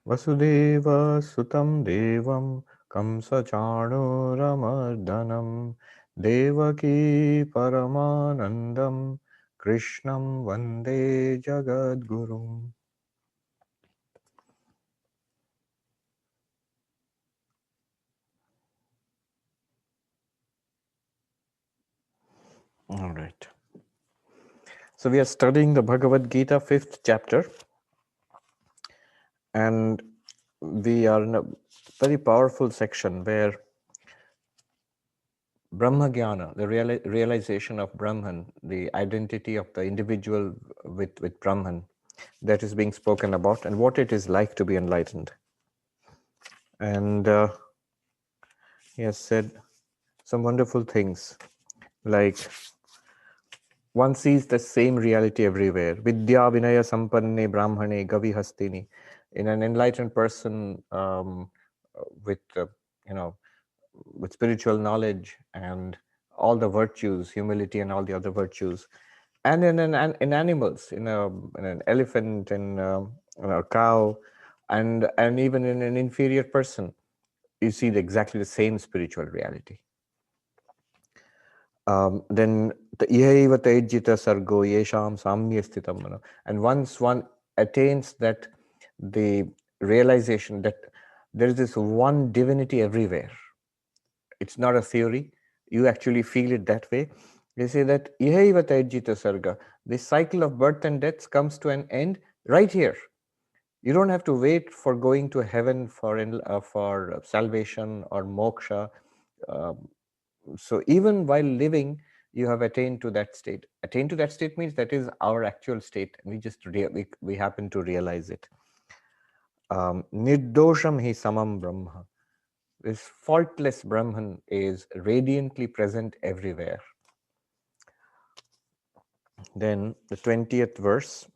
Vasudeva Sutam Devam Kamsa-chanūramardhanam Devaki Paramanandam Krishnam Vande Jagadgurum. All right. So we are studying the Bhagavad Gita, 5th chapter. And we are in a very powerful section where Brahma Jnana, the realization of Brahman, the identity of the individual with Brahman, that is being spoken about, and what it is like to be enlightened. And he has said some wonderful things, like one sees the same reality everywhere. Vidya Vinaya Sampanne Brahmane Gavi Hastini. In an enlightened person with with spiritual knowledge and all the virtues, humility and all the other virtues, and in animals, in an elephant, in a cow, and even in an inferior person, you see exactly the same spiritual reality. Then the ihaiva tejjita sargo yesham samya sthitam mano. And once one attains that, the realization that there is this one divinity everywhere, it's not a theory, you actually feel it that way. They say that ihaiva tejjita sarga, the cycle of birth and death comes to an end right here. You don't have to wait for going to heaven for salvation or moksha. So even while living, you have attained to that state. Attain to that state means that is our actual state. We just we happen to realize it. Nirdosham hi samam brahma. This faultless Brahman is radiantly present everywhere. Then the 20th verse.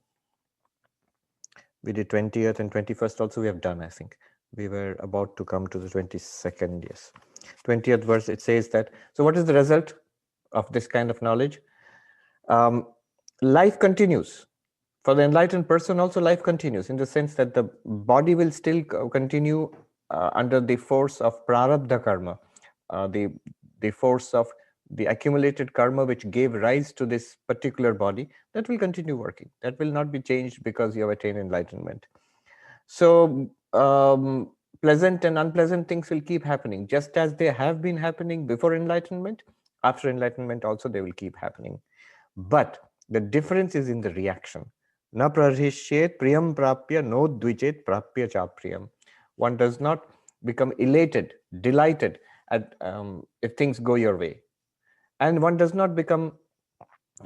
We did 20th and 21st also we have done, I think. We were about to come to the 22nd, yes. 20th verse, it says that, so what is the result of this kind of knowledge? Life continues. For the enlightened person also life continues, in the sense that the body will still continue under the force of prarabdha karma, the force of the accumulated karma which gave rise to this particular body, that will continue working. That will not be changed because you have attained enlightenment. So pleasant and unpleasant things will keep happening, just as they have been happening before enlightenment. After enlightenment also they will keep happening. But the difference is in the reaction. Na prahishyet priyam prapya no dvichet prapya chapriyam. One does not become elated, delighted at if things go your way. And one does not become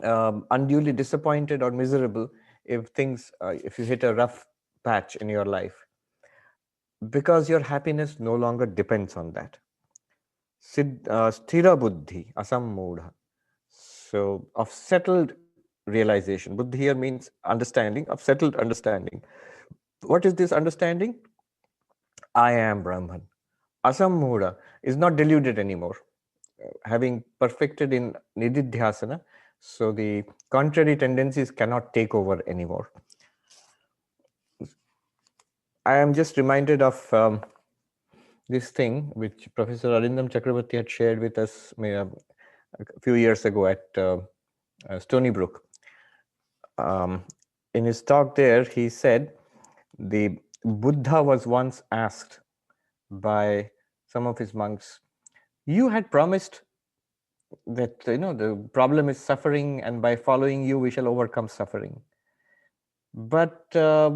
unduly disappointed or miserable if things, if you hit a rough patch in your life, because your happiness no longer depends on that. Sthira buddhi asammudha. So of settled realization. Buddhi here means understanding, of settled understanding. What is this understanding? I am Brahman. Asammudha is not deluded anymore. Having perfected in nididhyasana, so the contrary tendencies cannot take over anymore. I am just reminded of this thing which Professor Arindam Chakrabarti had shared with us a few years ago at Stony Brook. In his talk there, he said the Buddha was once asked by some of his monks, you had promised that the problem is suffering, and by following you we shall overcome suffering. But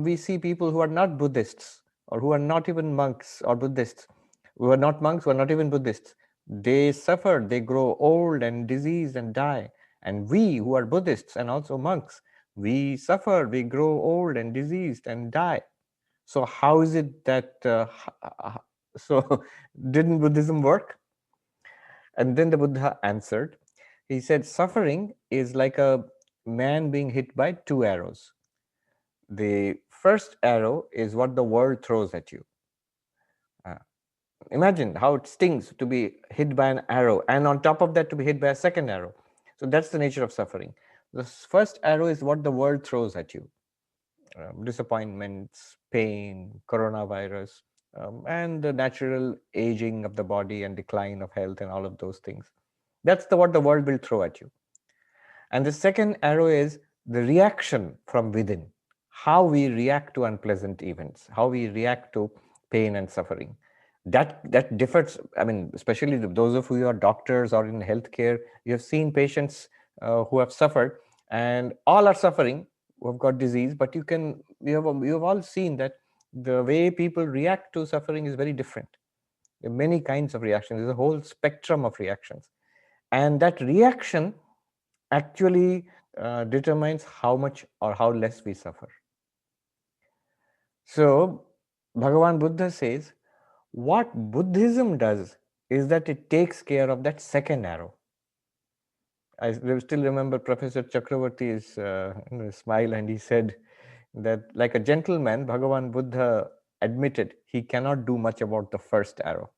we see people who are not Buddhists, or who are not even monks or Buddhists, who are not monks, who are not even Buddhists. They suffer, they grow old and diseased and die. And we who are Buddhists and also monks, we suffer, we grow old and diseased and die. So how is it that, so didn't Buddhism work? And then the Buddha answered. He said, suffering is like a man being hit by two arrows. The first arrow is what the world throws at you. Imagine how it stings to be hit by an arrow, and on top of that to be hit by a second arrow. So that's the nature of suffering. The first arrow is what the world throws at you. disappointments, pain, coronavirus, and the natural aging of the body and decline of health and all of those things. That's what the world will throw at you. And the second arrow is the reaction from within, how we react to unpleasant events, how we react to pain and suffering. That differs. I mean, especially those of you who are doctors or in healthcare, you have seen patients who have suffered, and all are suffering, who have got disease, but you have all seen that the way people react to suffering is very different. There are many kinds of reactions. There's a whole spectrum of reactions, and that reaction actually determines how much or how less we suffer. So Bhagavan Buddha says, what Buddhism does is that it takes care of that second arrow. I still remember Professor Chakravarti's smile, and he said that, like a gentleman, Bhagavan Buddha admitted he cannot do much about the first arrow.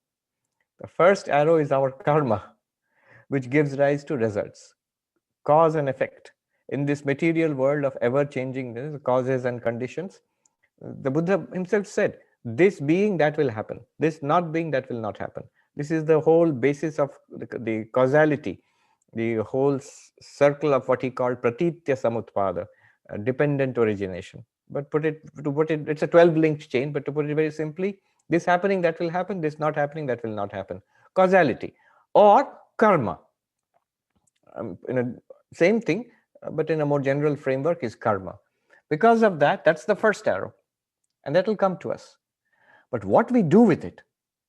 The first arrow is our karma, which gives rise to results, cause and effect. In this material world of ever-changing causes and conditions, the Buddha himself said, this being, that will happen. This not being, that will not happen. This is the whole basis of the causality, the whole circle of what he called pratitya samutpada, dependent origination. But to put it, it's a 12-linked chain, but to put it very simply, this happening, that will happen, this not happening, that will not happen. Causality or karma. Same thing, but in a more general framework is karma. Because of that, that's the first arrow, and that will come to us. But what we do with it,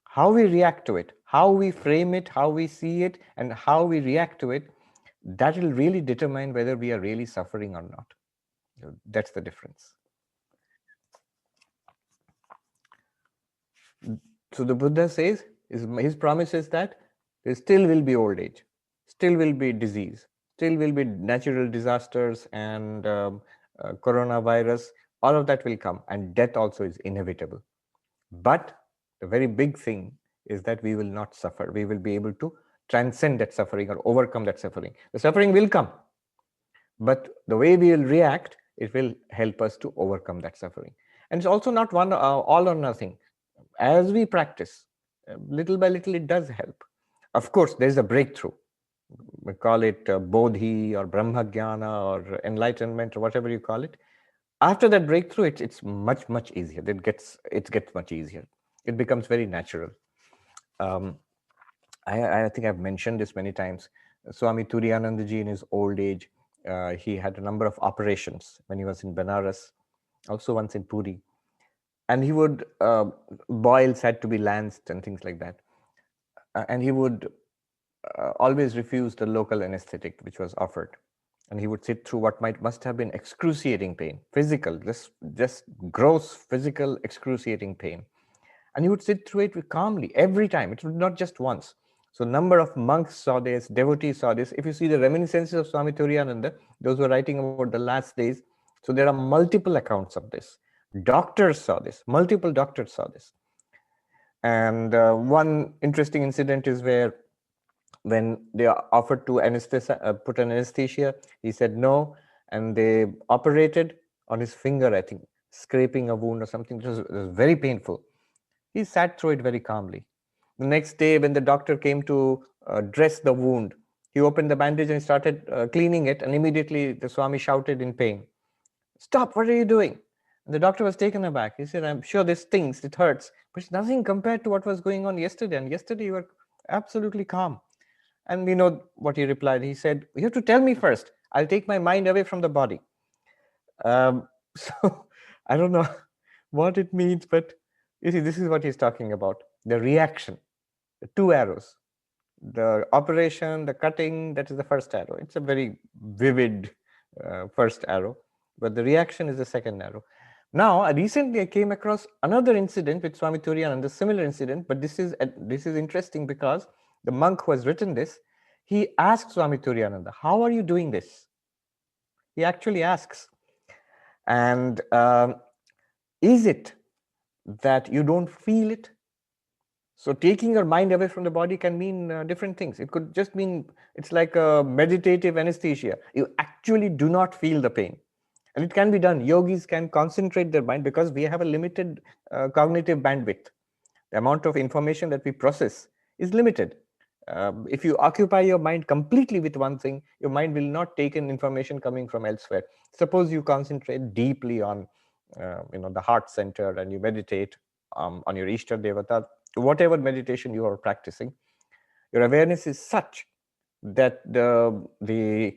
how we react to it, how we frame it, how we see it, and how we react to it, that will really determine whether we are really suffering or not. That's the difference. So the Buddha says, his promise is that there still will be old age, still will be disease, still will be natural disasters and coronavirus. All of that will come, and death also is inevitable. But the very big thing is that we will not suffer. We will be able to transcend that suffering or overcome that suffering. The suffering will come, but the way we will react, it will help us to overcome that suffering. And it's also not one all or nothing. As we practice, little by little, it does help. Of course, there's a breakthrough. We call it bodhi or brahma-jnana or enlightenment or whatever you call it. After that breakthrough, it's much easier. It gets much easier. It becomes very natural. I think I've mentioned this many times. Swami Turiyanandaji, in his old age, he had a number of operations when he was in Benares, also once in Puri, and he would boils had to be lanced and things like that, and he would always refuse the local anesthetic which was offered. And he would sit through what must have been excruciating pain, physical, just gross physical excruciating pain. And he would sit through it calmly every time. It was not just once. So a number of monks saw this, devotees saw this. If you see the reminiscences of Swami Turiyananda, those who are writing about the last days, so there are multiple accounts of this. Doctors saw this, multiple doctors saw this. And one interesting incident is where when they offered to put an anesthesia, he said no, and they operated on his finger, I think, scraping a wound or something. It was very painful. He sat through it very calmly. The next day, when the doctor came to dress the wound, he opened the bandage and started cleaning it, and immediately the Swami shouted in pain, "Stop, what are you doing?" And the doctor was taken aback. He said, "I'm sure this stings, it hurts, but it's nothing compared to what was going on yesterday. And yesterday you were absolutely calm." And we know what he replied. He said, "You have to tell me first. I'll take my mind away from the body." So I don't know what it means, but you see, this is what he's talking about. The reaction, the two arrows, the operation, the cutting, that is the first arrow. It's a very vivid first arrow, but the reaction is the second arrow. Now, recently I came across another incident with Swami Turiyananda, a similar incident, but this is interesting because the monk who has written this, he asked Swami Turiyananda, "How are you doing this?" He actually asks. And is it that you don't feel it? So taking your mind away from the body can mean different things. It could just mean it's like a meditative anesthesia. You actually do not feel the pain. And it can be done. Yogis can concentrate their mind because we have a limited cognitive bandwidth. The amount of information that we process is limited. If you occupy your mind completely with one thing, your mind will not take in information coming from elsewhere. Suppose you concentrate deeply on the heart center and you meditate on your Ishta Devata, whatever meditation you are practicing, your awareness is such that the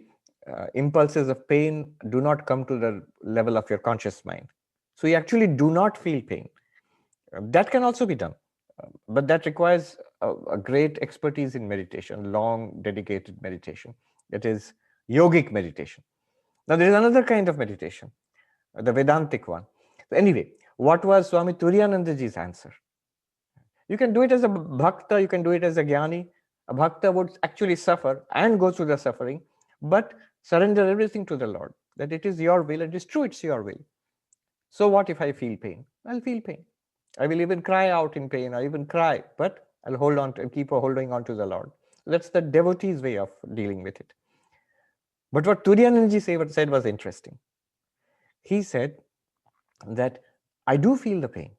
impulses of pain do not come to the level of your conscious mind. So you actually do not feel pain. That can also be done, but that requires a great expertise in meditation, long dedicated meditation. That is yogic meditation. Now there is another kind of meditation, the Vedantic one. So anyway, what was Swami Turiyanandaji's answer? You can do it as a bhakta, you can do it as a jnani. A bhakta would actually suffer and go through the suffering, but surrender everything to the Lord, that it is your will, it is true, it's your will. So what if I feel pain? I'll feel pain. I will even cry out in pain, or even cry, but I'll hold on to, keep holding on to the Lord. That's the devotee's way of dealing with it. But what Turiyanandaji said was interesting. He said that I do feel the pain,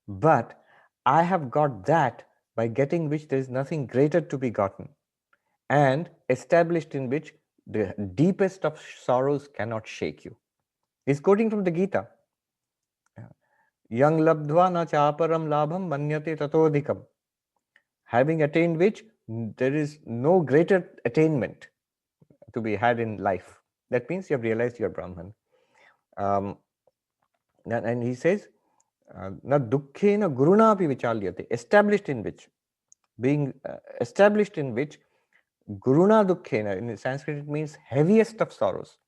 but I have got that by getting which there is nothing greater to be gotten, and established in which the deepest of sorrows cannot shake you. He's quoting from the Gita. Yang labdva na chaparam labham manyate tatodhikam. Having attained which, there is no greater attainment to be had in life. That means you have realized you are Brahman. And he says, na duḥkha-yonaya guruna api vichalyate, established in which, being established in which, guruna duḥkha-yonaya, in Sanskrit it means heaviest of sorrows,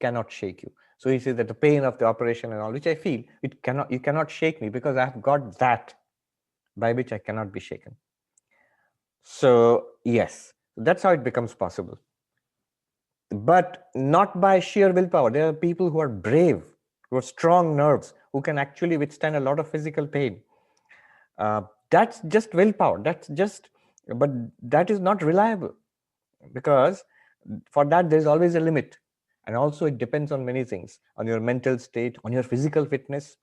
cannot shake you. So he says that the pain of the operation and all, which I feel, you cannot shake me because I have got that by which I cannot be shaken. So yes, that's how it becomes possible. But not by sheer willpower. There are people who are brave, who have strong nerves, who can actually withstand a lot of physical pain. That's just willpower. But that is not reliable, because for that there's always a limit. And also it depends on many things, on your mental state, on your physical fitness.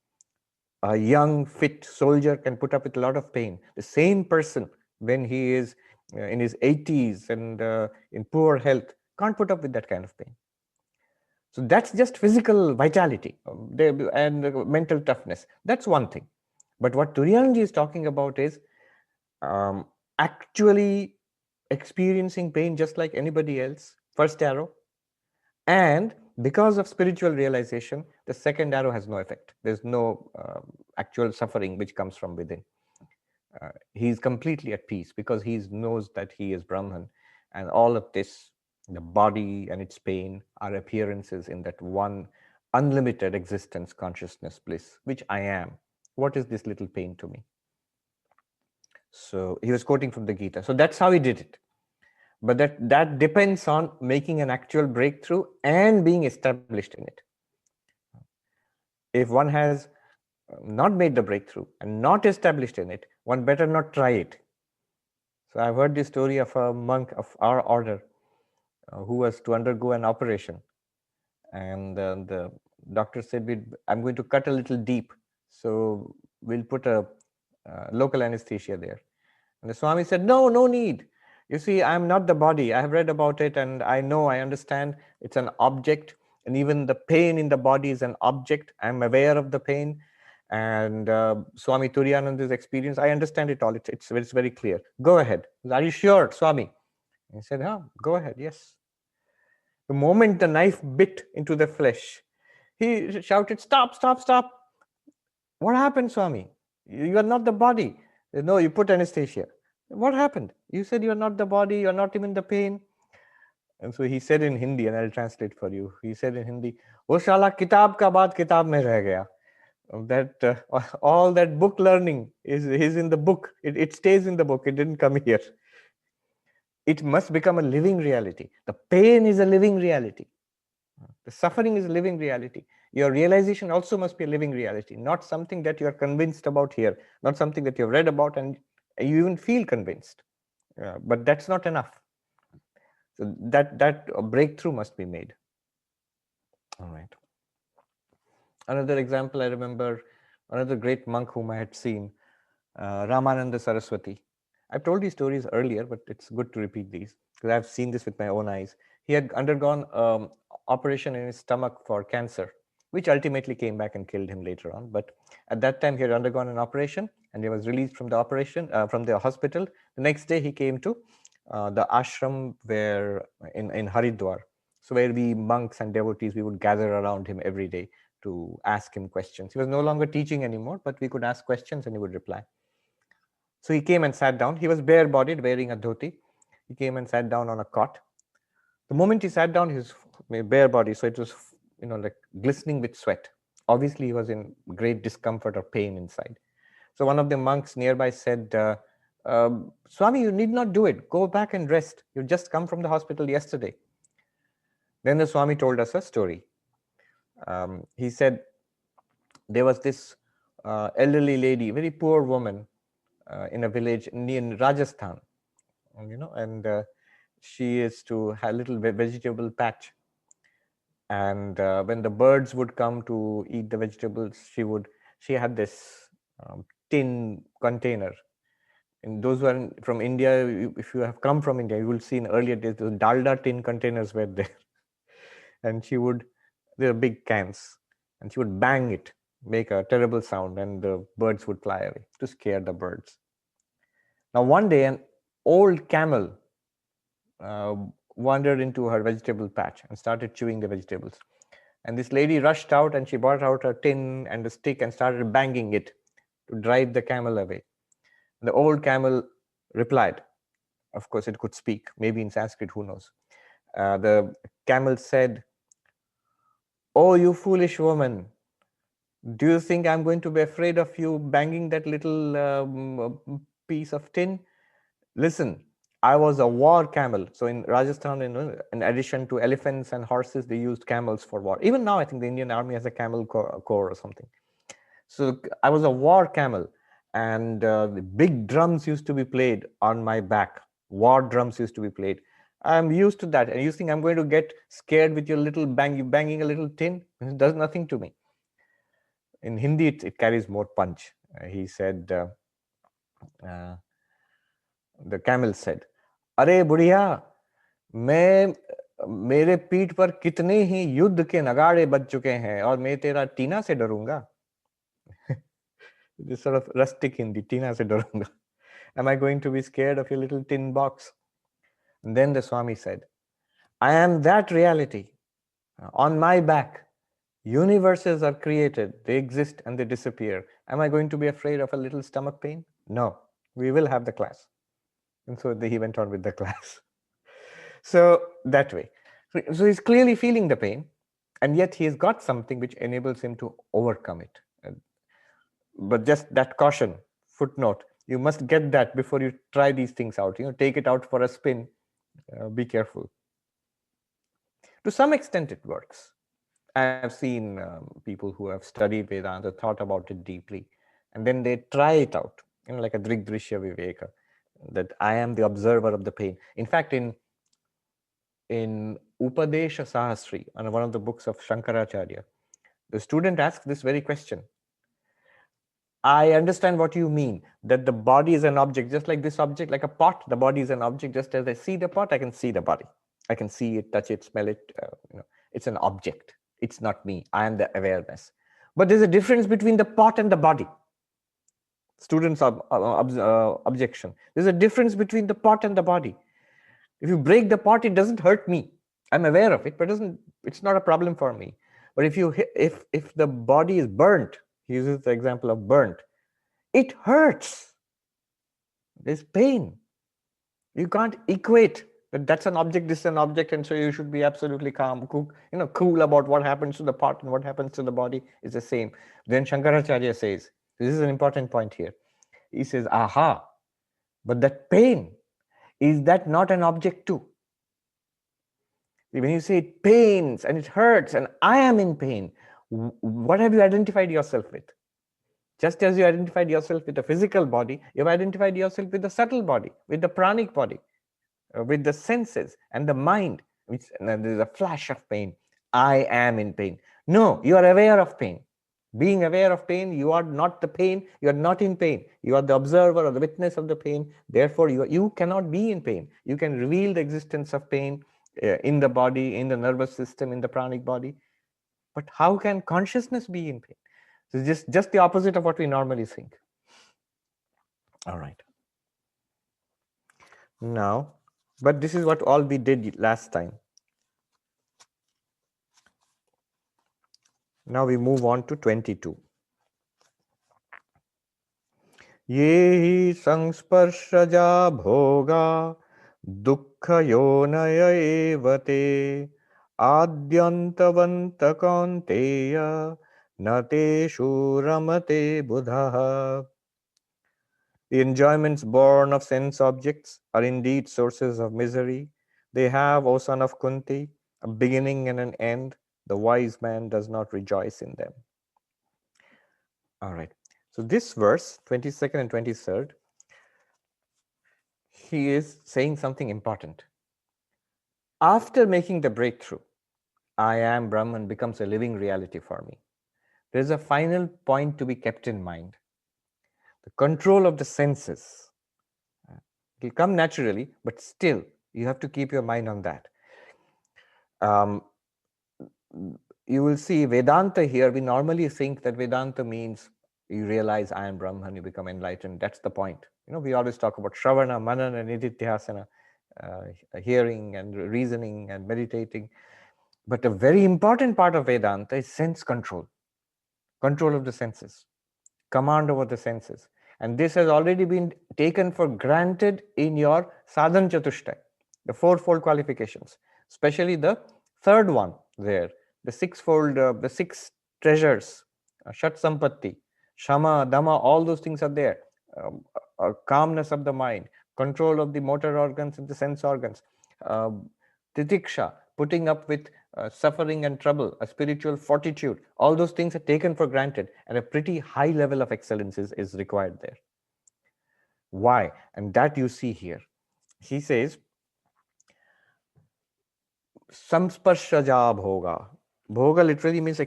A young, fit soldier can put up with a lot of pain. The same person, when he is in his 80s and in poor health, can't put up with that kind of pain. So that's just physical vitality and mental toughness. That's one thing. But what Turiyanandaji is talking about is actually experiencing pain just like anybody else, first arrow. And because of spiritual realization, the second arrow has no effect. There's no actual suffering which comes from within. He's completely at peace because he knows that he is Brahman, and all of this, the body and its pain, are appearances in that one unlimited existence, consciousness, bliss, which I am. What is this little pain to me? So he was quoting from the Gita. So that's how he did it. But that depends on making an actual breakthrough and being established in it. If one has not made the breakthrough and not established in it, one better not try it. So I've heard the story of a monk of our order who was to undergo an operation. And the doctor said, I'm going to cut a little deep, so we'll put a local anesthesia there. And the Swami said, no need. You see, I'm not the body. I have read about it and I understand it's an object, and even the pain in the body is an object. I'm aware of the pain. And Swami Turiyananda's experience, I understand it all. It's very clear. Go ahead. Are you sure, Swami? And he said, go ahead, yes. The moment the knife bit into the flesh, he shouted, stop. What happened, Swami? You are not the body. No, you put anesthesia. What happened? You said you are not the body, you are not even the pain. And so he said in Hindi, and I'll translate for you. He said in Hindi, "Wo shala kitab ka baat kitab mein reh gaya." That all that book learning is in the book. It stays in the book. It didn't come here. It must become a living reality. The pain is a living reality. The suffering is a living reality. Your realization also must be a living reality, not something that you are convinced about here, not something that you've read about and you even feel convinced. But that's not enough. So that breakthrough must be made. All right. Another example, I remember another great monk whom I had seen, Ramananda Saraswati. I've told these stories earlier, but it's good to repeat these because I've seen this with my own eyes. He had undergone operation in his stomach for cancer, which ultimately came back and killed him later on. But at that time, he had undergone an operation and he was released from the operation, from the hospital. The next day, he came to the ashram where in Haridwar. So where we monks and devotees, we would gather around him every day to ask him questions. He was no longer teaching anymore, but we could ask questions and he would reply. So he came and sat down. He was bare-bodied, wearing a dhoti. He came and sat down on a cot. The moment he sat down, his bare body, so it was, like glistening with sweat. Obviously, he was in great discomfort or pain inside. So one of the monks nearby said, Swami, you need not do it. Go back and rest. You just come from the hospital yesterday. Then the Swami told us a story. He said there was this elderly lady, very poor woman in a village in Rajasthan, and she is to have a little vegetable patch. And when the birds would come to eat the vegetables, she had this tin container. And those who are from India, if you have come from India, you will see in earlier days, the dalda tin containers were there. And they were big cans, and she would bang it, make a terrible sound, and the birds would fly away to scare the birds. Now, one day, an old camel wandered into her vegetable patch and started chewing the vegetables. And this lady rushed out and she brought out a tin and a stick and started banging it to drive the camel away. The old camel replied. Of course, it could speak, maybe in Sanskrit, who knows. The camel said, "Oh, you foolish woman, do you think I'm going to be afraid of you banging that little piece of tin? Listen, I was a war camel." So in Rajasthan, in addition to elephants and horses, they used camels for war. Even now, I think the Indian army has a camel corps or something. So I was a war camel, and the big drums used to be played on my back. War drums used to be played. I'm used to that. And you think I'm going to get scared with your little banging a little tin? It does nothing to me. In Hindi, it carries more punch. He said, the camel said, "अरे बुढ़िया, मेरे पीठ पर कितने ही युद्ध के नगाड़े बज चुके हैं और मैं तेरा टीना से डरूंगा." This sort of rustic Hindi, टीना से डरूंगा. Am I going to be scared of your little tin box? And then the Swami said, "I am that reality. On my back, universes are created, they exist and they disappear. Am I going to be afraid of a little stomach pain? No, we will have the class." And so he went on with the class. So that way. So he's clearly feeling the pain, and yet he has got something which enables him to overcome it. But just that caution, footnote, you must get that before you try these things out. Take it out for a spin. Be careful. To some extent, it works. I've seen people who have studied Vedanta, thought about it deeply, and then they try it out, like a drigdrishya viveka, that I am the observer of the pain. In fact, in Upadesha Sahasri, on one of the books of Shankaracharya, the student asks this very question. I understand what you mean, that the body is an object, just like this object, like a pot, the body is an object. Just as I see the pot, I can see the body. I can see it, touch it, smell it. It's an object. It's not me. I am the awareness. But there's a difference between the pot and the body. Students' objection. There's a difference between the pot and the body. If you break the pot, it doesn't hurt me. I'm aware of it, but it's not a problem for me. But if the body is burnt, he uses the example of burnt, it hurts. There's pain. You can't equate that that's an object, this is an object, and so you should be absolutely calm, cool about what happens to the pot and what happens to the body is the same. Then Shankaracharya says, this is an important point here. He says, aha, but that pain, is that not an object too? When you say it pains and it hurts and I am in pain, what have you identified yourself with? Just as you identified yourself with the physical body, you've identified yourself with the subtle body, with the pranic body, with the senses and the mind. And there's a flash of pain. I am in pain. No, you are aware of pain. Being aware of pain, you are not the pain, you are not in pain. You are the observer or the witness of the pain. Therefore, you cannot be in pain. You can reveal the existence of pain in the body, in the nervous system, in the pranic body. But how can consciousness be in pain? It's just the opposite of what we normally think. All right. Now, but this is what all we did last time. Now we move on to 22. Yehi sansparśha-jā bhogā duḥkha-yonaya evate ādyantavantaḥ kaunteya teṣhu ramate budhaḥ. The enjoyments born of sense objects are indeed sources of misery. They have, O son of Kunti, a beginning and an end. The wise man does not rejoice in them. All right. So this verse, 22nd and 23rd, he is saying something important. After making the breakthrough, I am Brahman becomes a living reality for me. There is a final point to be kept in mind. The control of the senses. It will come naturally, but still, you have to keep your mind on that. You will see Vedanta here. We normally think that Vedanta means you realize I am Brahman, you become enlightened. That's the point. We always talk about Shravana, Manana, Nididhyasana, hearing and reasoning and meditating. But a very important part of Vedanta is sense control. Control of the senses. Command over the senses. And this has already been taken for granted in your sadhana chatushtaya, the fourfold qualifications, especially the third one there, the sixfold, the six treasures, shat sampatti, shama, dhamma, all those things are there. Calmness of the mind, control of the motor organs and the sense organs, titiksha, putting up with suffering and trouble, a spiritual fortitude, all those things are taken for granted, and a pretty high level of excellence is required there. Why? And that you see here. He says, sansparśha-jā bhogā. Bhogā literally means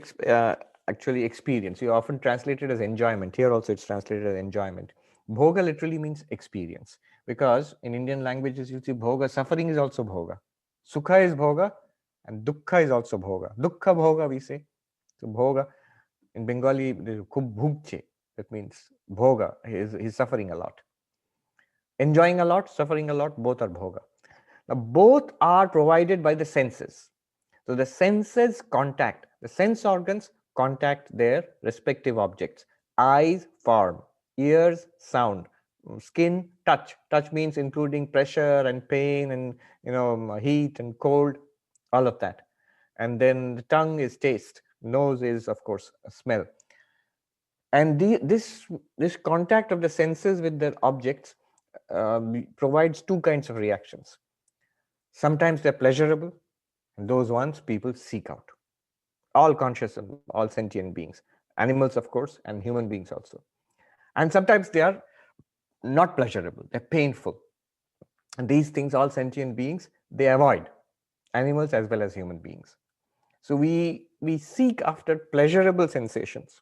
actually experience. You often translate it as enjoyment. Here also it's translated as enjoyment. Bhogā literally means experience. Because in Indian languages you see bhogā, suffering is also bhogā. Sukha is bhogā, and duḥkha is also bhogā. Duḥkha bhogā we say. So bhogā, in Bengali, khub bhugche. That means bhogā, he's suffering a lot. Enjoying a lot, suffering a lot, both are bhogā. Now both are provided by the senses. So the senses contact, the sense organs contact their respective objects. Eyes, form. Ears, sound. Skin, touch. Touch means including pressure and pain and heat and cold, all of that. And then the tongue is taste. Nose is, of course, a smell. And this contact of the senses with their objects provides two kinds of reactions. Sometimes they're pleasurable, and those ones people seek out. All conscious and all sentient beings. Animals, of course, and human beings also. And sometimes they are not pleasurable, they're painful. And these things, all sentient beings, they avoid. Animals as well as human beings. So we seek after pleasurable sensations.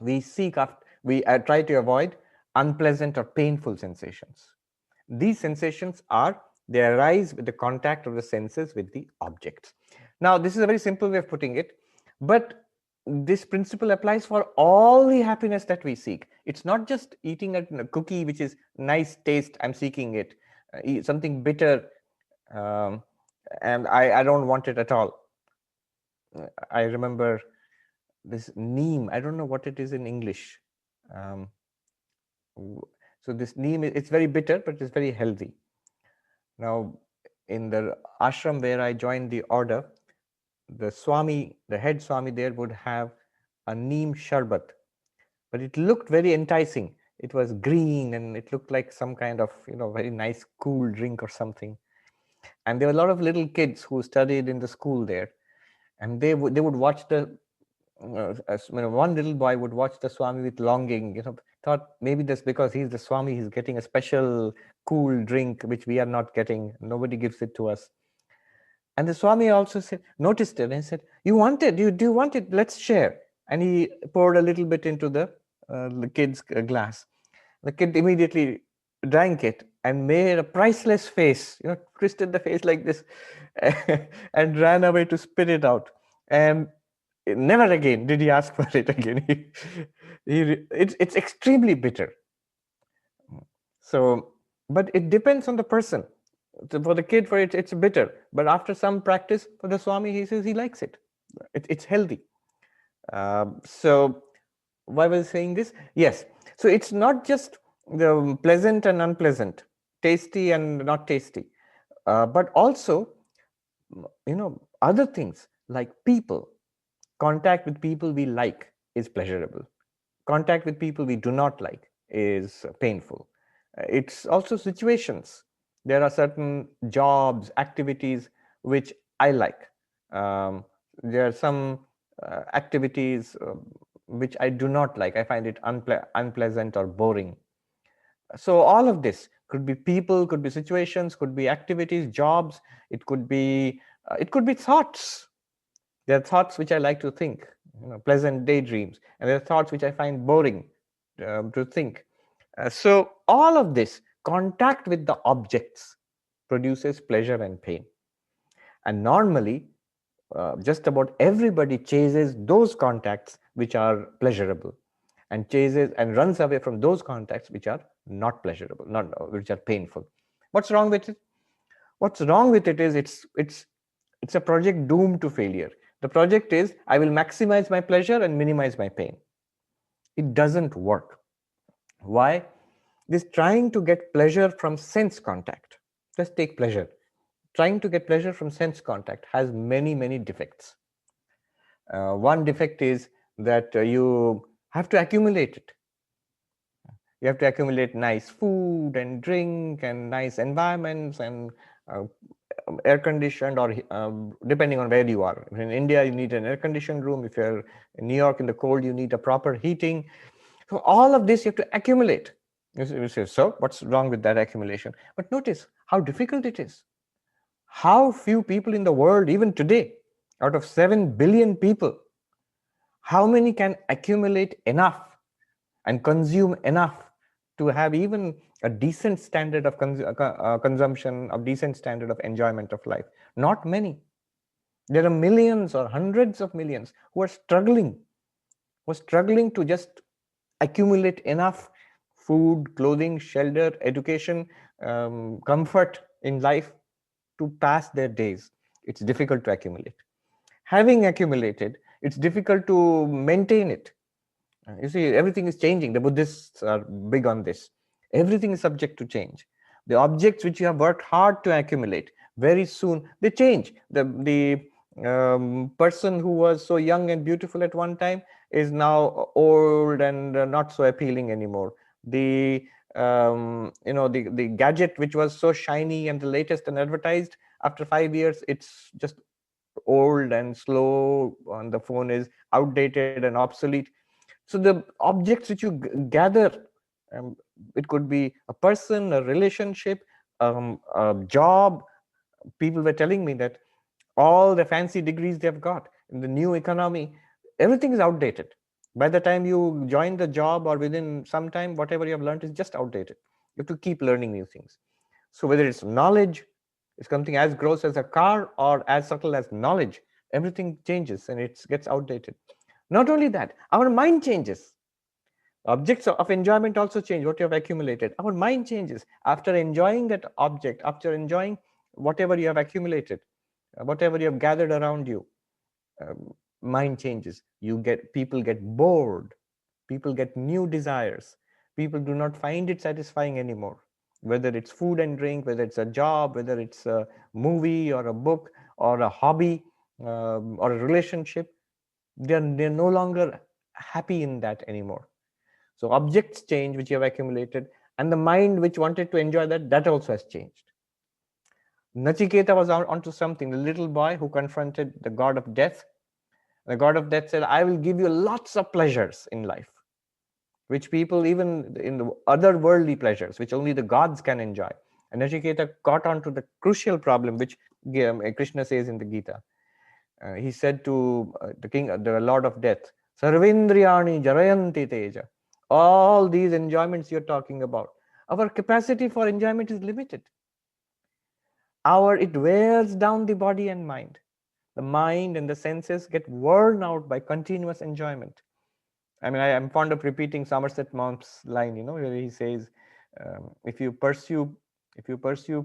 We try to avoid unpleasant or painful sensations. These sensations they arise with the contact of the senses with the objects. Now, this is a very simple way of putting it, but this principle applies for all the happiness that we seek. It's not just eating a cookie which is nice taste, I'm seeking it. Something bitter, and I don't want it at all. I remember this neem, I don't know what it is in English. So this neem, it's very bitter, but it's very healthy. Now, in the ashram where I joined the order, the head Swami there would have a neem sharbat, but it looked very enticing. It was green and it looked like some kind of, very nice cool drink or something. And there were a lot of little kids who studied in the school there, and they would watch one little boy would watch the Swami with longing, thought maybe that's because he's the Swami, he's getting a special cool drink which we are not getting, nobody gives it to us. And the Swami also noticed it and said, do you want it? Let's share. and he poured a little bit into the kid's glass. The kid immediately drank it and made a priceless face, twisted the face like this, and ran away to spit it out. And never again did he ask for it again. It's extremely bitter. So, but it depends on the person. So for the kid, it's bitter. But after some practice, for the Swami, he says he likes it. It's healthy. So why was I saying this? Yes. So it's not just the pleasant and unpleasant, tasty and not tasty, but also, other things like people. Contact with people we like is pleasurable. Contact with people we do not like is painful. It's also situations. There are certain jobs, activities which I like. There are some activities which I do not like. I find it unpleasant or boring. So all of this could be people, could be situations, could be activities, jobs. It could be thoughts. There are thoughts which I like to think, pleasant daydreams, and there are thoughts which I find boring to think. So all of this contact with the objects produces pleasure and pain. And normally, just about everybody chases those contacts which are pleasurable, and chases and runs away from those contacts which are not pleasurable, which are painful. What's wrong with it? What's wrong with it is it's a project doomed to failure. The project is, I will maximize my pleasure and minimize my pain. It doesn't work. Why? This trying to get pleasure from sense contact. Just take pleasure. Trying to get pleasure from sense contact has many, many defects. One defect is that you have to accumulate it. You have to accumulate nice food and drink and nice environments and air conditioned, or depending on where you are. In India, you need an air conditioned room. If you're in New York in the cold, you need a proper heating. So all of this you have to accumulate. You say, so what's wrong with that accumulation? But notice how difficult it is. How few people in the world, even today, out of 7 billion people, how many can accumulate enough and consume enough to have even a decent standard of consumption, a decent standard of enjoyment of life? Not many. There are millions or hundreds of millions who are struggling to just accumulate enough food, clothing, shelter, education, comfort in life to pass their days. It's difficult to accumulate. Having accumulated, it's difficult to maintain it. You see, everything is changing. The Buddhists are big on this. Everything is subject to change. The objects which you have worked hard to accumulate, very soon they change. The person who was so young and beautiful at one time is now old and not so appealing anymore. The the gadget which was so shiny and the latest and advertised, after 5 years, it's just old and slow, and the phone is outdated and obsolete. So the objects which you gather, it could be a person, a relationship, a job. People were telling me that all the fancy degrees they've got in the new economy, everything is outdated. By the time you join the job or within some time, whatever you have learned is just outdated. You have to keep learning new things. So whether it's knowledge, it's something as gross as a car or as subtle as knowledge, everything changes and it gets outdated. Not only that, our mind changes. Objects of enjoyment also change. What you have accumulated, our mind changes after enjoying that object, after enjoying whatever you have accumulated, whatever you have gathered around you. Mind changes. People get bored. People get new desires. People do not find it satisfying anymore. Whether it's food and drink, whether it's a job, whether it's a movie or a book or a hobby or a relationship, they're no longer happy in that anymore. So objects change which you have accumulated, and the mind which wanted to enjoy that also has changed. Nachiketa was onto something. The little boy who confronted the god of death. The god of death said, I will give you lots of pleasures in life, which people, even in the other worldly pleasures, which only the gods can enjoy. And Nachiketa got onto the crucial problem, which Krishna says in the Gita. He said to the king, the lord of death, Sarvendriyani jarayanti teja. All these enjoyments you're talking about. Our capacity for enjoyment is limited. It wears down the body and mind. The mind and the senses get worn out by continuous enjoyment. I mean, I am fond of repeating Somerset Maugham's line, where he says, if you pursue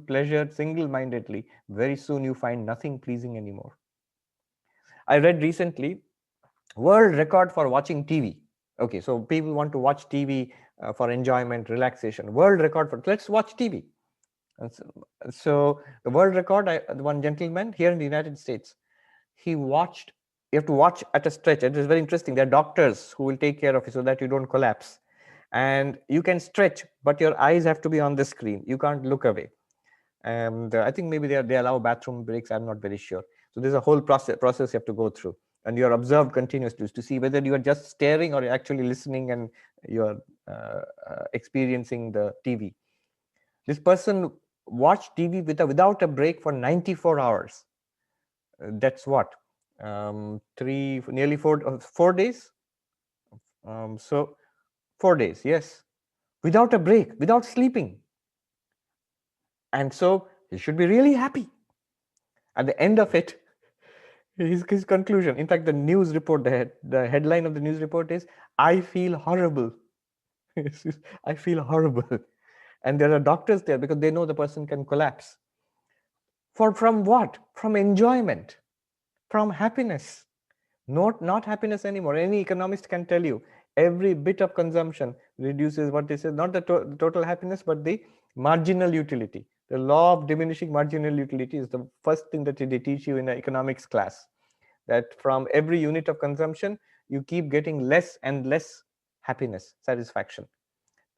pleasure single-mindedly, very soon you find nothing pleasing anymore. I read recently, world record for watching TV. Okay, so people want to watch TV for enjoyment, relaxation. World record for, let's watch TV. And so the world record, one gentleman here in the United States, you have to watch at a stretch. It is very interesting. There are doctors who will take care of you so that you don't collapse. And you can stretch, but your eyes have to be on the screen. You can't look away. And I think maybe they allow bathroom breaks. I'm not very sure. So there's a whole process you have to go through. And you're observed continuously to see whether you are just staring or you're actually listening and you're experiencing the TV. This person watched TV without a break for 94 hours. That's what? Nearly 4 days? So 4 days, yes. Without a break, without sleeping. And so he should be really happy. At the end of it, his conclusion, in fact, the news report, the headline of the news report is, I feel horrible. I feel horrible. And there are doctors there because they know the person can collapse. From what? From enjoyment, from happiness. Not happiness anymore. Any economist can tell you, every bit of consumption reduces what they say, not the total happiness, but the marginal utility. The law of diminishing marginal utility is the first thing that they teach you in the economics class. That from every unit of consumption, you keep getting less and less happiness, satisfaction,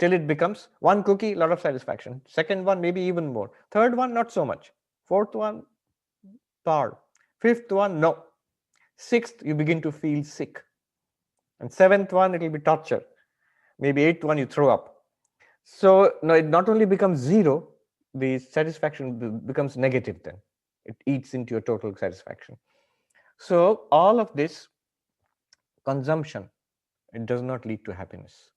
till it becomes one cookie, a lot of satisfaction. Second one, maybe even more. Third one, not so much. Fourth one, par. Fifth one, no. Sixth, you begin to feel sick. And seventh one, it will be torture. Maybe eighth one, you throw up. So now it not only becomes zero, the satisfaction becomes negative then. It eats into your total satisfaction. So all of this consumption, it does not lead to happiness.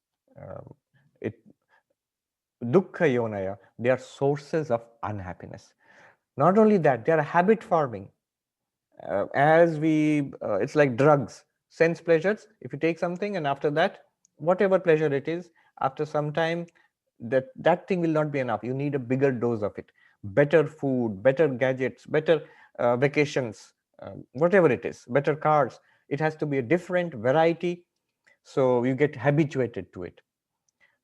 Duḥkha-yonaya, they are sources of unhappiness. Not only that, they are habit forming. It's like drugs, sense pleasures. If you take something and after that, whatever pleasure it is, after some time, that thing will not be enough. You need a bigger dose of it. Better food, better gadgets, better vacations, whatever it is, better cars. It has to be a different variety. So you get habituated to it.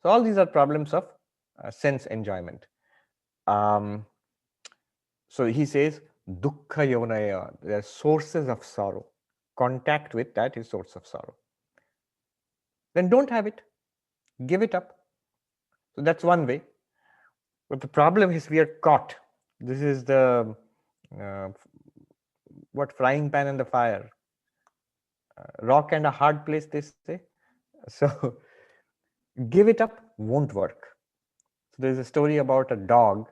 So all these are problems of sense enjoyment. So he says, duḥkha-yonaya, they are sources of sorrow. Contact with that is source of sorrow. Then don't have it. Give it up. So that's one way. But the problem is we are caught. This is the frying pan and the fire. Rock and a hard place, they say. So give it up won't work. So there's a story about a dog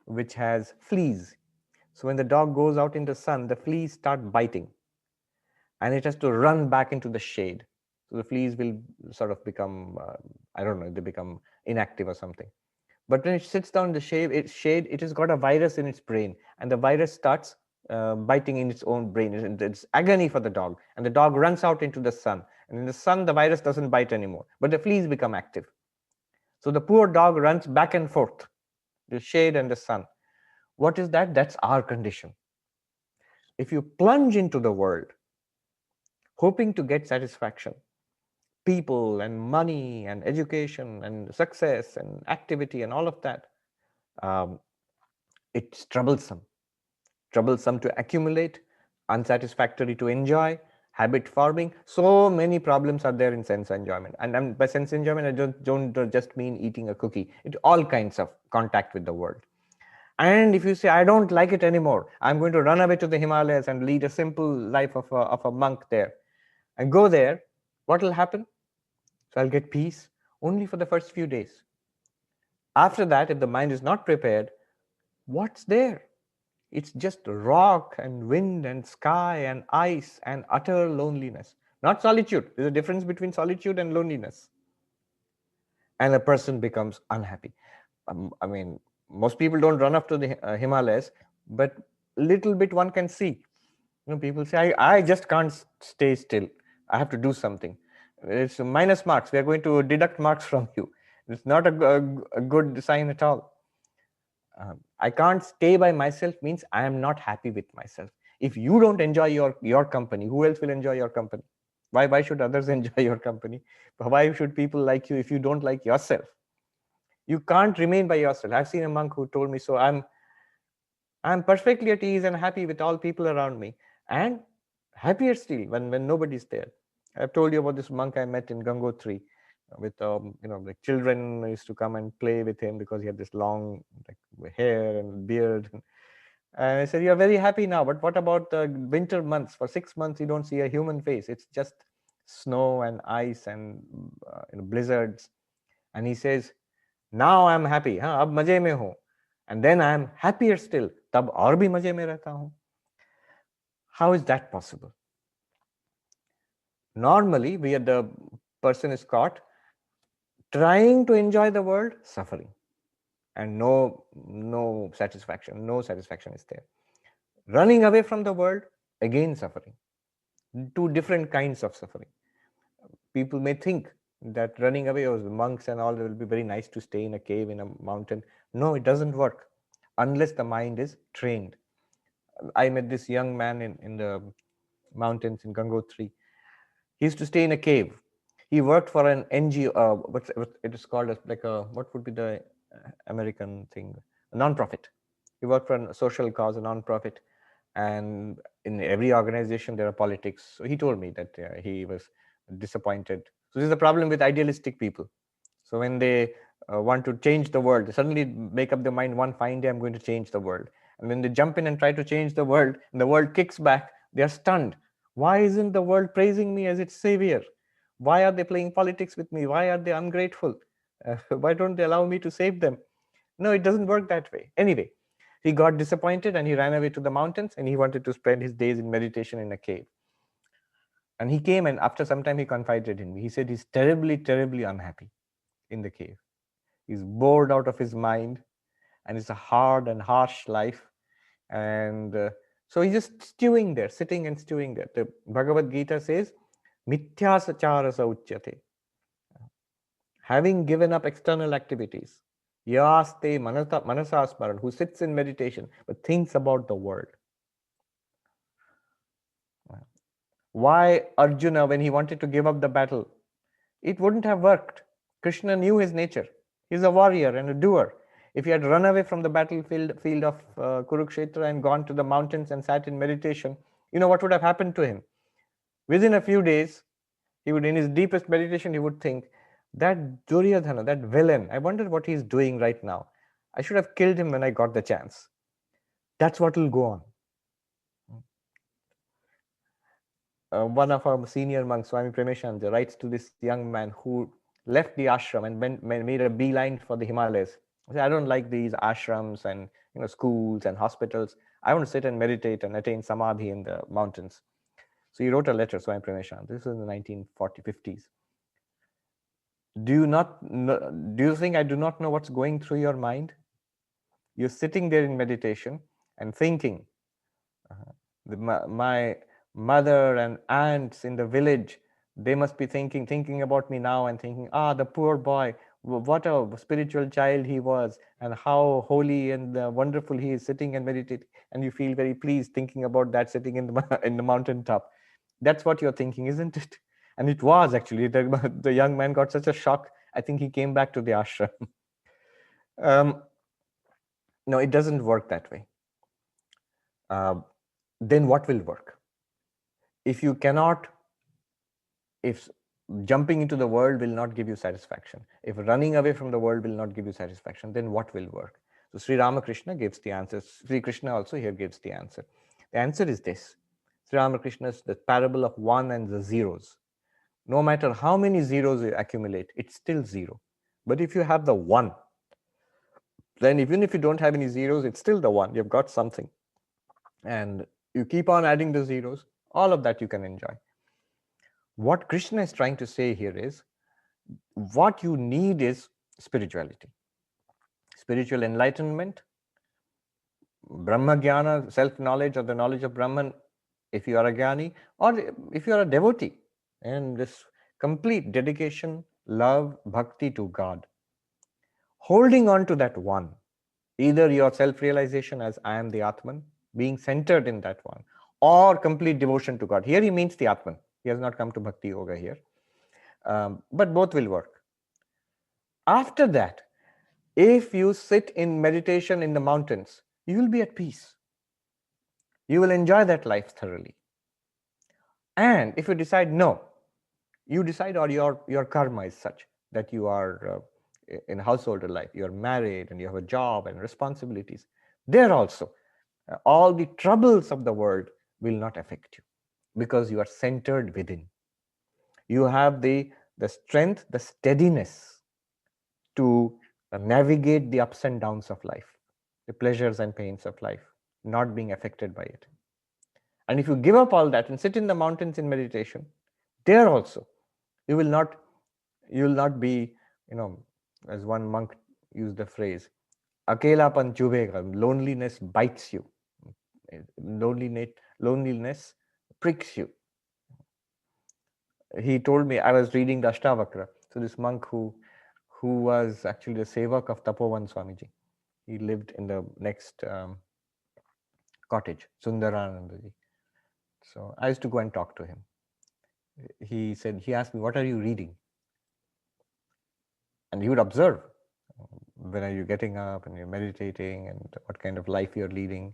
which has fleas. So when the dog goes out in the sun, the fleas start biting. And it has to run back into the shade. So the fleas will sort of become, I don't know, they become inactive or something. But when it sits down in the shade, it has got a virus in its brain. And the virus starts biting in its own brain. It's agony for the dog. And the dog runs out into the sun. And in the sun, the virus doesn't bite anymore. But the fleas become active. So the poor dog runs back and forth, the shade and the sun. What is that? That's our condition. If you plunge into the world, hoping to get satisfaction, people and money and education and success and activity and all of that, it's troublesome. Troublesome to accumulate, unsatisfactory to enjoy, habit forming. So many problems are there in sense enjoyment. And by sense enjoyment, I don't just mean eating a cookie. It's all kinds of contact with the world. And if you say, I don't like it anymore, I'm going to run away to the Himalayas and lead a simple life of a monk there, and go there, what will happen? So I'll get peace only for the first few days. After that, if the mind is not prepared, what's there? It's just rock and wind and sky and ice and utter loneliness. not solitude. There's a difference between solitude and loneliness. And a person becomes unhappy. I mean, most people don't run up to the Himalayas, but little bit one can see. People say, I just can't stay still. I have to do something. It's minus marks. We are going to deduct marks from you. It's not a good sign at all. I can't stay by myself means I am not happy with myself. If you don't enjoy your company, who else will enjoy your company? Why should others enjoy your company? Why should people like you if you don't like yourself? You can't remain by yourself. I've seen a monk who told me, so I'm perfectly at ease and happy with all people around me, and happier still when nobody's there. I've told you about this monk I met in Gangotri with like children used to come and play with him because he had this long hair and beard. And I said, you're very happy now, but what about the winter months? For 6 months, you don't see a human face. It's just snow and ice and blizzards. And he says, now I'm happy. Ab maje mein hu. And then I'm happier still. Tab aur bhi maje mein rehta hu. How is that possible? Normally, the person is caught trying to enjoy the world, suffering, and no satisfaction. No satisfaction is there. Running away from the world, again suffering. Two different kinds of suffering. People may think that running away, or monks and all, it will be very nice to stay in a cave, in a mountain. No, it doesn't work unless the mind is trained. I met this young man in the mountains in Gangotri. He used to stay in a cave. He worked for an NGO, what it is called, what would be the American thing? A non-profit. He worked for a social cause, a non-profit. And in every organization, there are politics. So he told me that he was disappointed. So this is the problem with idealistic people. So when they want to change the world, they suddenly make up their mind, one fine day, I'm going to change the world. And when they jump in and try to change the world, and the world kicks back, they are stunned. Why isn't the world praising me as its savior? Why are they playing politics with me? Why are they ungrateful? Why don't they allow me to save them? No, it doesn't work that way. Anyway, he got disappointed and he ran away to the mountains, and he wanted to spend his days in meditation in a cave. And he came, and after some time he confided in me. He said he's terribly, terribly unhappy in the cave. He's bored out of his mind, and it's a hard and harsh life. And so he's just stewing there, sitting and stewing there. The Bhagavad Gita says, Mithyasacharasa uchyate. Having given up external activities, yaste manasasmaran, who sits in meditation but thinks about the world. Why Arjuna, when he wanted to give up the battle, it wouldn't have worked. Krishna knew his nature. He's a warrior and a doer. If he had run away from the battlefield of Kurukshetra and gone to the mountains and sat in meditation, you know what would have happened to him? Within a few days, he would, in his deepest meditation, he would think, that Duryodhana, that villain, I wonder what he's doing right now. I should have killed him when I got the chance. That's what will go on. One of our senior monks, Swami Sarvapriyananda, writes to this young man who left the ashram and made a beeline for the Himalayas. He said, I don't like these ashrams and schools and hospitals. I want to sit and meditate and attain samadhi in the mountains. So he wrote a letter, Swami Sarvapriyananda. This was in the 1950s. Do you think I do not know what's going through your mind? You're sitting there in meditation and thinking, my mother and aunts in the village, they must be thinking about me now and thinking, the poor boy, what a spiritual child he was, and how holy and wonderful he is sitting and meditating. And you feel very pleased thinking about that, sitting in the mountaintop. That's what you're thinking, isn't it? And it was actually, the young man got such a shock. I think he came back to the ashram. No, it doesn't work that way. Then what will work? If jumping into the world will not give you satisfaction, if running away from the world will not give you satisfaction, then what will work? So Sri Ramakrishna gives the answer. Sri Krishna also here gives the answer. The answer is this. Sri Ramakrishna's the parable of one and the zeros. No matter how many zeros you accumulate, it's still zero. But if you have the one, then even if you don't have any zeros, it's still the one. You've got something. And you keep on adding the zeros, all of that you can enjoy. What Krishna is trying to say here is, what you need is spirituality, spiritual enlightenment, Brahma Jnana, self-knowledge or the knowledge of Brahman, if you are a Jnani, or if you are a devotee, and this complete dedication, love, bhakti to God. Holding on to that one, either your self-realization as I am the Atman, being centered in that one, or complete devotion to God. Here he means the Atman. He has not come to Bhakti Yoga here. But both will work. After that, if you sit in meditation in the mountains, you will be at peace. You will enjoy that life thoroughly. And if you decide no, you decide, or your karma is such that you are in householder life, you are married and you have a job and responsibilities, there also, all the troubles of the world will not affect you because you are centered within. You have the strength, the steadiness to navigate the ups and downs of life, the pleasures and pains of life, not being affected by it. And if you give up all that and sit in the mountains in meditation, there also you will not be, as one monk used the phrase, akelapan chubhega, loneliness bites you, loneliness pricks you. He told me, I was reading the Ashtavakra, so this monk who was actually the sevak of Tapovan Swamiji, he lived in the next cottage, Sundaranandaji. So I used to go and talk to him. He asked me, what are you reading? And he would observe, when are you getting up and you're meditating and what kind of life you're leading.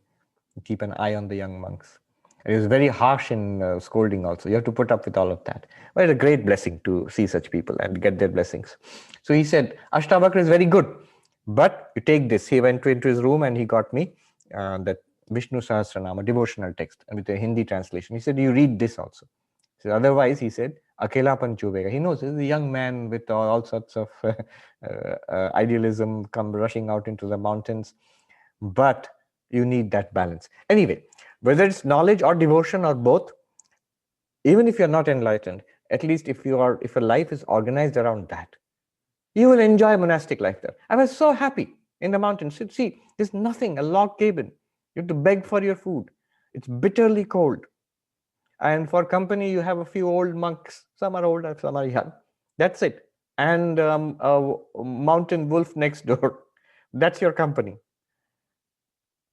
Keep an eye on the young monks. And he was very harsh in scolding also. You have to put up with all of that. But it's a great blessing to see such people and get their blessings. So he said, Ashtavakra is very good, but you take this. He went into his room and he got me that Vishnu Sahasranama devotional text, and with a Hindi translation. He said, you read this also. So otherwise, he said, Akela Panchuvega. He knows he's a young man with all sorts of idealism, come rushing out into the mountains. But you need that balance. Anyway, whether it's knowledge or devotion or both, even if you're not enlightened, at least if your life is organized around that, you will enjoy monastic life there. I was so happy in the mountains. See, there's nothing, a log cabin. You have to beg for your food. It's bitterly cold. And for company, you have a few old monks. Some are old, some are young. That's it. And a mountain wolf next door. That's your company.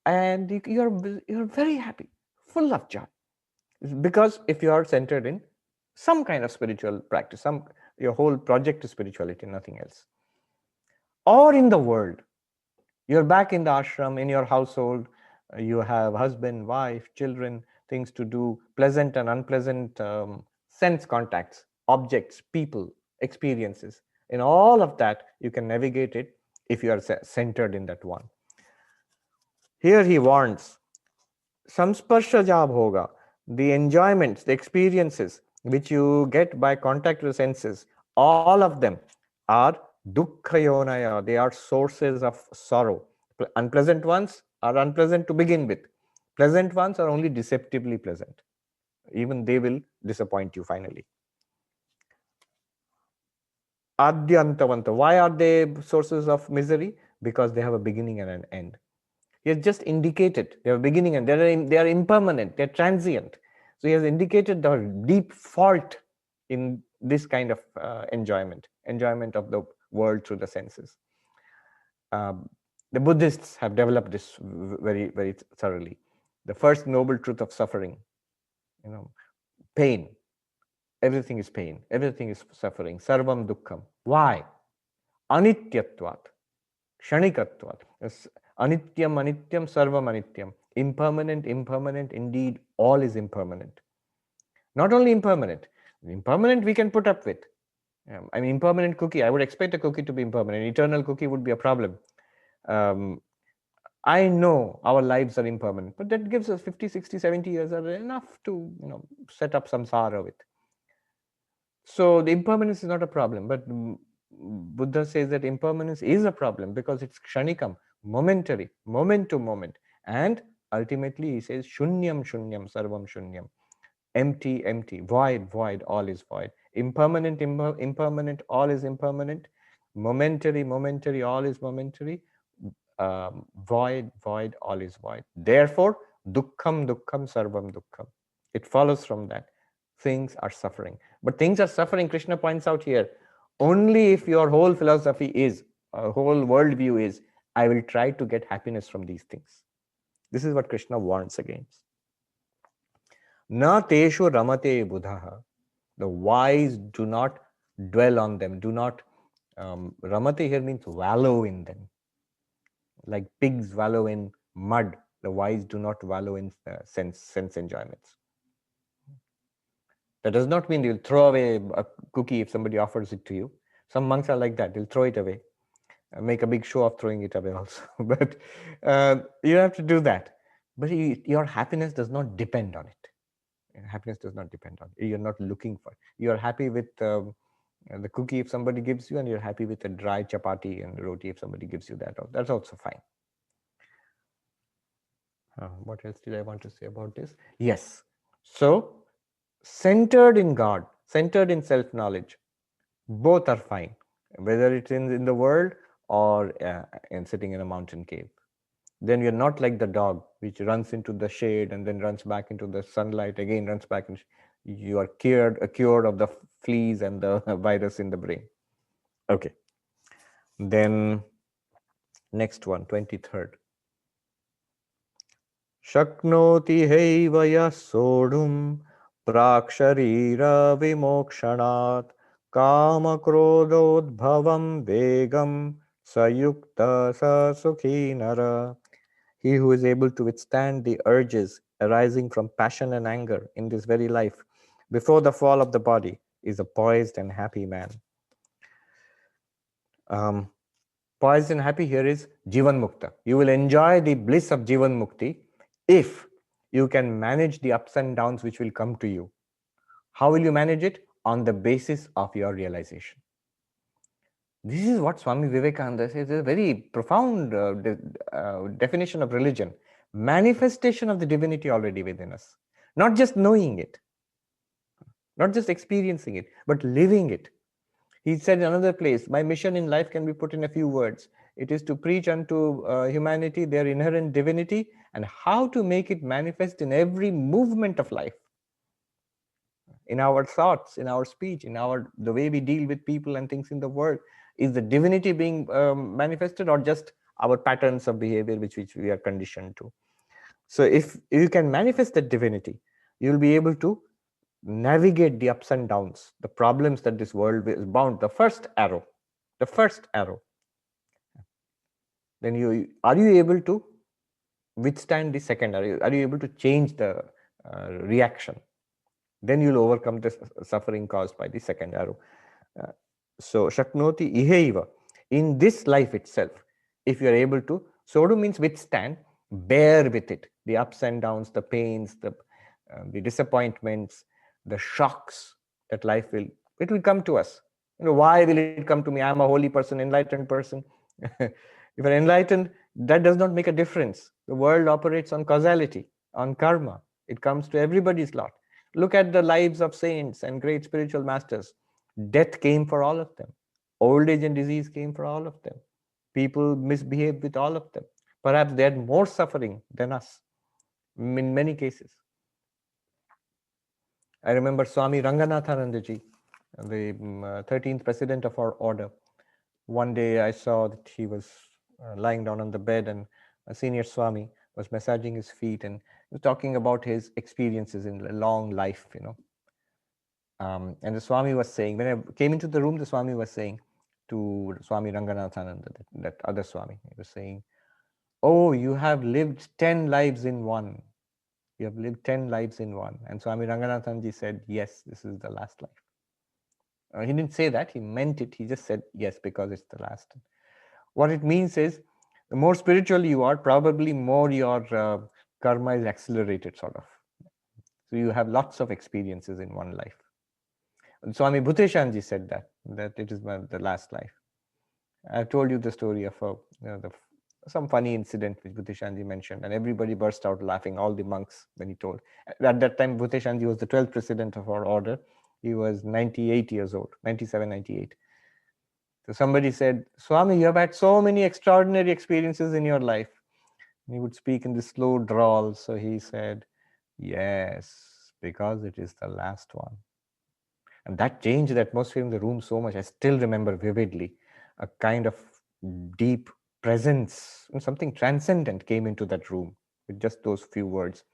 And you're very happy, full of joy. Because if you are centered in some kind of spiritual practice, your whole project is spirituality, nothing else. Or in the world, you're back in the ashram, in your household, you have husband, wife, children, things to do, pleasant and unpleasant sense contacts, objects, people, experiences. In all of that, you can navigate it if you are centered in that one. Here he warns, sansparśha-jā bhogā, the enjoyments, the experiences which you get by contact with the senses, all of them are duḥkha-yonaya. They are sources of sorrow. Unpleasant ones are unpleasant to begin with. Pleasant ones are only deceptively pleasant. Even they will disappoint you finally. Ādyantavantaḥ. Why are they sources of misery? Because they have a beginning and an end. He has just indicated they have a beginning and they are impermanent, they're transient. So he has indicated the deep fault in this kind of enjoyment of the world through the senses. The Buddhists have developed this very, very thoroughly. The first noble truth of suffering, pain. Everything is pain. Everything is suffering. Sarvam dukkhaṁ. Why? Anityatvat. Kshanikatvat. Anityam, anityam, sarvam anityam. Impermanent, impermanent. Indeed, all is impermanent. Not only impermanent. Impermanent we can put up with. I mean, impermanent cookie. I would expect a cookie to be impermanent. Eternal cookie would be a problem. I know our lives are impermanent, but that gives us 50, 60, 70 years are enough to set up samsara with. So the impermanence is not a problem, but Buddha says that impermanence is a problem because it's kshanikam, momentary, moment to moment. And ultimately he says shunyam shunyam sarvam shunyam. Empty, empty. Void, void, all is void. Impermanent, impermanent, all is impermanent. Momentary, momentary, all is momentary. Void, void, all is void. Therefore, dukkhaṃ, dukkhaṃ, sarvam dukkhaṃ. It follows from that. Things are suffering. But things are suffering, Krishna points out here, only if your whole philosophy is, whole worldview is, I will try to get happiness from these things. This is what Krishna warns against. Na teṣhu ramate budhaḥ. The wise do not dwell on them, do not, ramate here means wallow in them. Like pigs wallow in mud, the wise do not wallow in sense enjoyments. That does not mean you'll throw away a cookie if somebody offers it to you. Some monks are like that, they'll throw it away, make a big show of throwing it away also. But you have to do that. But your happiness does not depend on it. Happiness does not depend on it. You're not looking for it. You're happy with the cookie if somebody gives you, and you're happy with a dry chapati and roti if somebody gives you that. That's also fine. What else did I want to say about this? Yes. So, centered in God, centered in self-knowledge, both are fine, whether it's in the world or in sitting in a mountain cave. Then you're not like the dog which runs into the shade and then runs back into the sunlight, again runs back, and you are cured of the fleas and the virus in the brain. Okay. Then next one, 23rd. śhaknotīhaiva soḍhuṁ prāk śharīra-vimokṣhaṇāt kāma-krodhodbhavaṁ vegaṁ sa yuktaḥ sa sukhī naraḥ. He who is able to withstand the urges arising from passion and anger in this very life before the fall of the body is a poised and happy man. Poised and happy here is jivan mukta. You will enjoy the bliss of jivan mukti if you can manage the ups and downs which will come to you. How will you manage it? On the basis of your realization. This is what Swami Vivekananda says, is a very profound definition of religion. Manifestation of the divinity already within us. Not just knowing it, not just experiencing it, but living it. He said in another place, my mission in life can be put in a few words. It is to preach unto humanity their inherent divinity and how to make it manifest in every movement of life. In our thoughts, in our speech, in the way we deal with people and things in the world. Is the divinity being manifested, or just our patterns of behavior which we are conditioned to? So if you can manifest that divinity, you'll be able to navigate the ups and downs, the problems that this world is bound. The first arrow. Then are you able to withstand the second arrow? Are you able to change the reaction? Then you'll overcome the suffering caused by the second arrow. So, śhaknotīhaiva, in this life itself, if you are able to, soḍhuṁ means withstand, bear with it, the ups and downs, the pains, the disappointments, the shocks that life it will come to us. Why will it come to me? I'm a holy person, enlightened person. If you're enlightened, that does not make a difference. The world operates on causality, on karma. It comes to everybody's lot. Look at the lives of saints and great spiritual masters. Death came for all of them. Old age and disease came for all of them. People misbehaved with all of them. Perhaps they had more suffering than us in many cases. I remember Swami Ranganathananda ji, the 13th president of our order. One day I saw that he was lying down on the bed, and a senior Swami was massaging his feet and was talking about his experiences in a long life, and the Swami was saying, when I came into the room, the Swami was saying to Swami Ranganathananda, that other Swami, he was saying, oh, you have lived 10 lives in one. You have lived 10 lives in one. And Swami Ranganathanji said, yes, this is the last life. He didn't say that, he meant it. He just said, yes, because it's the last. What it means is, the more spiritual you are, probably more your karma is accelerated, sort of. So you have lots of experiences in one life. And Swami Bhuteshanji said that it is the last life. I've told you the story of some funny incident which Bhuteshanji mentioned, and everybody burst out laughing, all the monks, when he told. At that time, Bhuteshanji was the 12th president of our order. He was 98 years old, 97, 98. So somebody said, Swami, you have had so many extraordinary experiences in your life. And he would speak in this slow drawl. So he said, yes, because it is the last one. And that changed the atmosphere in the room so much. I still remember vividly a kind of deep presence, and something transcendent came into that room with just those few words.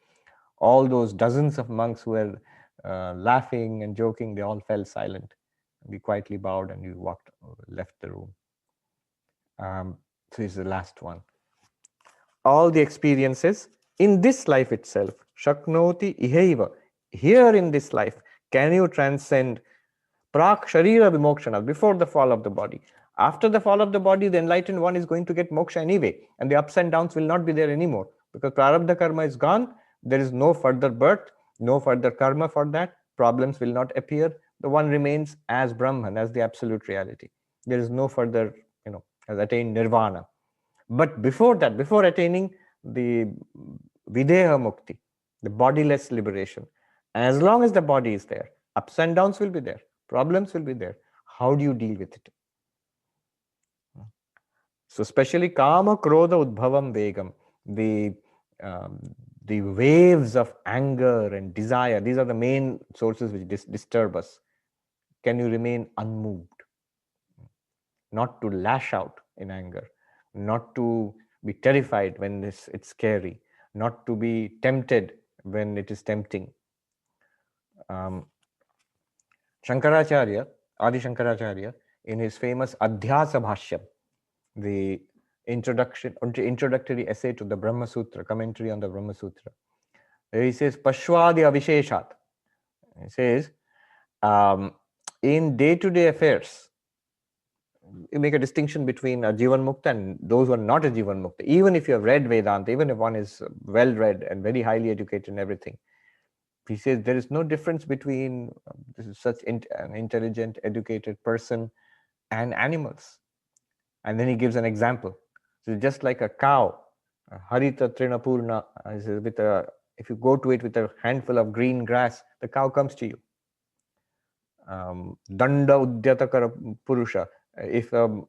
All those dozens of monks who were laughing and joking, they all fell silent. We quietly bowed and we left the room. So it's the last one. All the experiences in this life itself, śhaknotīhaiva, here in this life, can you transcend prāk śharīra-vimokṣhaṇāt, before the fall of the body. After the fall of the body, the enlightened one is going to get moksha anyway, and the ups and downs will not be there anymore, because prarabdha karma is gone. There is no further birth, no further karma for that. Problems will not appear. The one remains as Brahman, as the absolute reality. There is no further, has attained nirvana. But before that, before attaining the videha mukti, the bodiless liberation, as long as the body is there, ups and downs will be there, problems will be there. How do you deal with it? So especially kāma-krodhodbhavaṁ vegaṁ, the waves of anger and desire, these are the main sources which disturb us. Can you remain unmoved? Not to lash out in anger, not to be terrified when it's scary, not to be tempted when it is tempting. Shankaracharya, Adi Shankaracharya, in his famous Adhyasa Bhashyam, the introductory essay to the Brahma Sutra, commentary on the Brahma Sutra, he says, Pashwadi avisheshat. He says, in day-to-day affairs, you make a distinction between a Jivan Mukta and those who are not a Jivan Mukta. Even if you have read Vedanta, even if one is well read and very highly educated in everything, he says there is no difference between such an intelligent, educated person and animals. And then he gives an example. So just like a cow, harita trinapurna, if you go to it with a handful of green grass, the cow comes to you. Danda udyatakara purusha, if a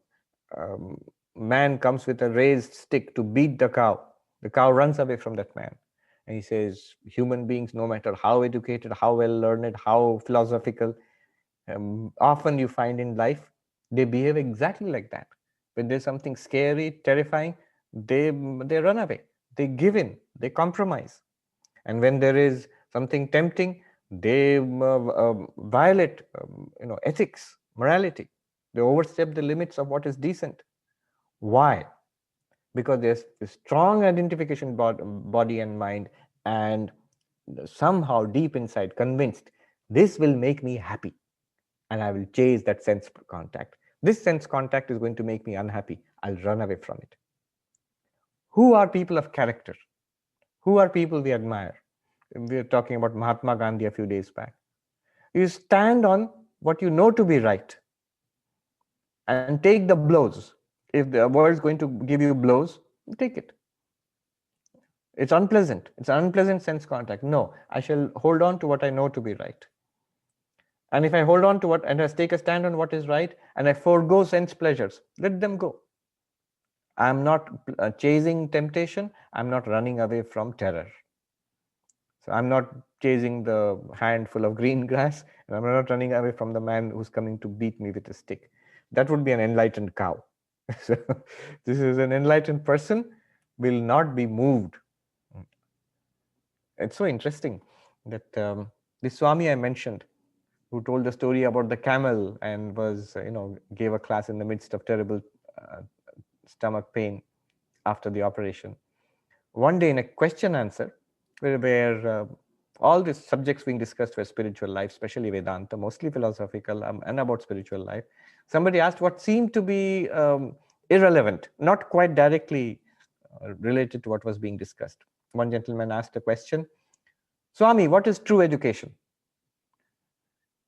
man comes with a raised stick to beat the cow runs away from that man. And he says, human beings, no matter how educated, how well learned, how philosophical, often you find in life, they behave exactly like that. When there's something scary, terrifying, they run away, they give in, they compromise. And when there is something tempting, they violate ethics, morality. They overstep the limits of what is decent. Why? Because there's a strong identification body and mind, and somehow deep inside convinced, this will make me happy, and I will chase that sense contact. This sense contact is going to make me unhappy. I'll run away from it. Who are people of character? Who are people we admire? We were talking about Mahatma Gandhi a few days back. You stand on what you know to be right and take the blows. If the world is going to give you blows, take it. It's unpleasant. It's an unpleasant sense contact. No, I shall hold on to what I know to be right. And if I hold on to and I take a stand on what is right, and I forego sense pleasures, let them go. I'm not chasing temptation. I'm not running away from terror. So I'm not chasing the handful of green grass, and I'm not running away from the man who's coming to beat me with a stick. That would be an enlightened cow. So this is an enlightened person, will not be moved. It's so interesting that the Swami I mentioned, who told the story about the camel and was, gave a class in the midst of terrible stomach pain after the operation. One day in a question answer, where all these subjects being discussed were spiritual life, especially Vedanta, mostly philosophical, and about spiritual life. Somebody asked what seemed to be irrelevant, not quite directly related to what was being discussed. One gentleman asked a question, Swami, what is true education?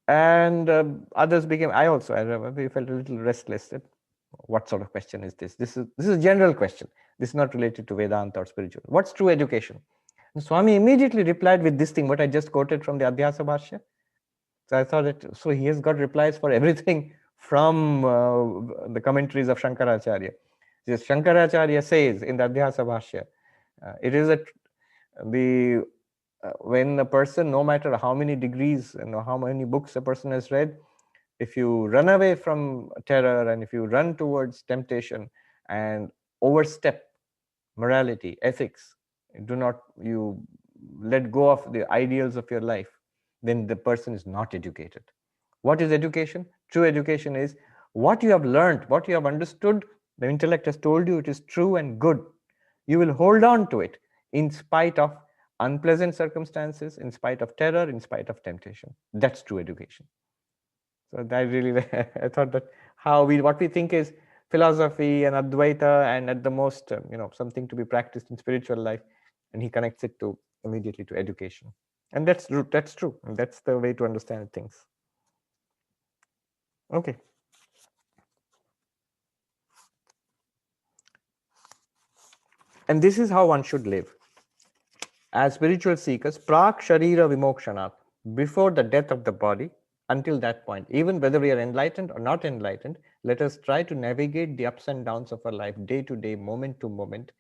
And others became, we felt a little restless. What sort of question is this? This is a general question. This is not related to Vedanta or spiritual. What's true education? And Swami immediately replied with this thing, what I just quoted from the Adhyasa Bhashya. So I thought that, so he has got replies for everything from the commentaries of Shankaracharya. Shankaracharya says in the Adhyasa Bhashya, it is when a person, no matter how many degrees and how many books a person has read, if you run away from terror and if you run towards temptation and overstep morality, ethics, you let go of the ideals of your life, then the person is not educated. What is education? True education is what you have learned, what you have understood, the intellect has told you it is true and good. You will hold on to it in spite of unpleasant circumstances, in spite of terror, in spite of temptation. That's true education. So that really, I thought that what we think is philosophy and Advaita and at the most, something to be practiced in spiritual life, and he connects it immediately to education. And that's true. And that's the way to understand things. Okay. And this is how one should live. As spiritual seekers, prāk śharīra-vimokṣhaṇāt, before the death of the body, until that point, even whether we are enlightened or not enlightened, let us try to navigate the ups and downs of our life day to day, moment to moment,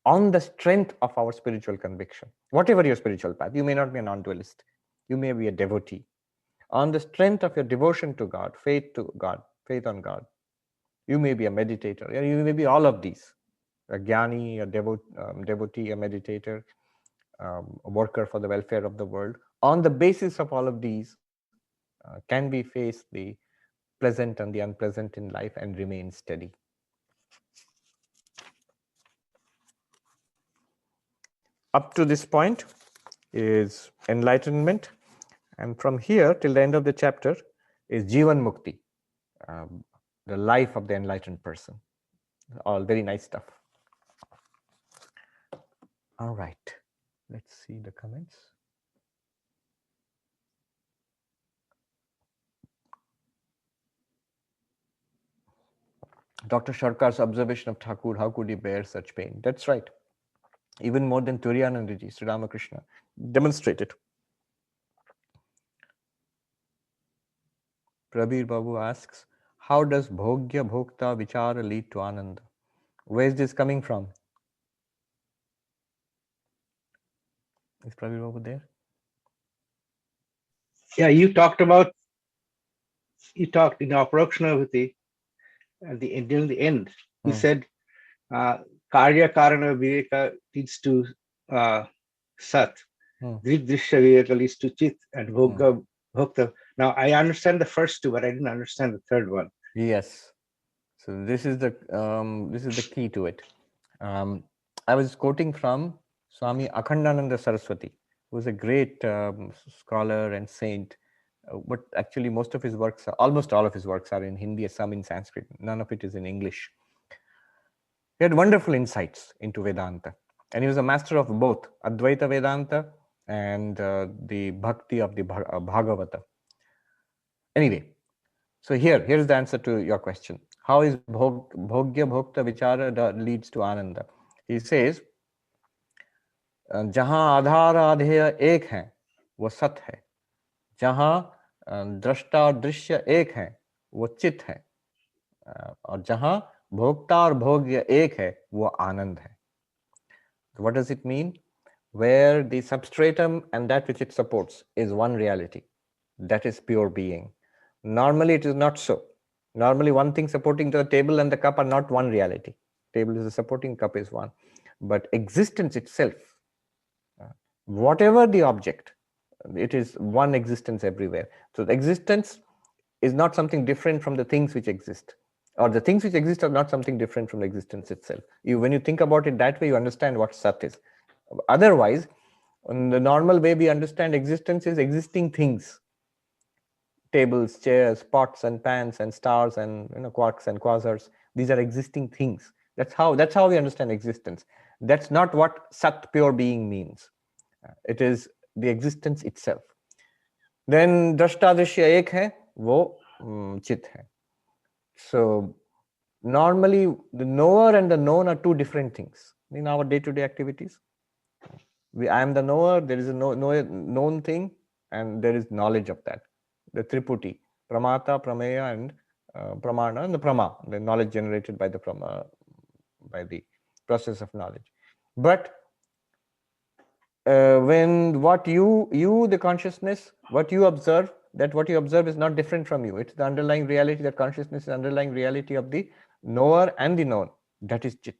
on the strength of our spiritual conviction. Whatever your spiritual path, you may not be a non-dualist, you may be a devotee. On the strength of your devotion to God, faith on God, you may be a meditator, you may be all of these, a jnani, a devotee, a meditator, a worker for the welfare of the world. On the basis of all of these, can we face the pleasant and the unpleasant in life and remain steady? Up to this point is enlightenment, and from here till the end of the chapter is Jivan Mukti, the life of the enlightened person. All very nice stuff. All right, let's see the comments. Dr. Sharkar's observation of Thakur, how could he bear such pain? That's right. Even more than Turiyanandaji, Sri Ramakrishna demonstrated. Prabir Babu asks, how does bhogya bhokta vichara lead to ananda? Where is this coming from? Is Prabir Babu there? Yeah, you talked in Aparokṣhanavati at the end, during the end. You said karya karana viveka leads to sat, drisya viveka leads to chit, and bhogā bhokta. Now I understand the first two, but I didn't understand the third one. Yes. So this is the key to it. I was quoting from Swami Akhandananda Saraswati, who is a great scholar and saint. But actually, almost all of his works are in Hindi, some in Sanskrit. None of it is in English. He had wonderful insights into Vedanta. And he was a master of both Advaita Vedanta and the Bhakti of the Bhagavata. Anyway, so here's the answer to your question. How is bhogya bhokta vichara leads to ananda? He says, जहां आधार आधेय एक है वो सत है, जहां दृष्टा और दृश्य एक है वो चित है, और जहां भोक्ता और भोग्य एक है वो आनंद है. What does it mean? Where the substratum and that which it supports is one reality, that is pure being. Normally it is not so. Normally one thing supporting the table and the cup are not one reality. Table is a supporting, cup is one. But existence itself, whatever the object, it is one existence everywhere. So the existence is not something different from the things which exist, or the things which exist are not something different from the existence itself. When you think about it that way, you understand what Sat is. Otherwise, in the normal way we understand existence is existing things. Tables, chairs, pots and pans and stars and quarks and quasars. These are existing things. That's how we understand existence. That's not what Sat, pure being, means. It is the existence itself. Then drashta drishya ek hai, wo chit hai. So normally the knower and the known are two different things in our day-to-day activities. I am the knower, there is a known thing, and there is knowledge of that. The triputi, pramata, prameya, and pramana, and the prama, the knowledge generated by the prama, by the process of knowledge. But when what you the consciousness, what you observe, that what you observe is not different from you. It's the underlying reality, that consciousness is the underlying reality of the knower and the known. That is chit.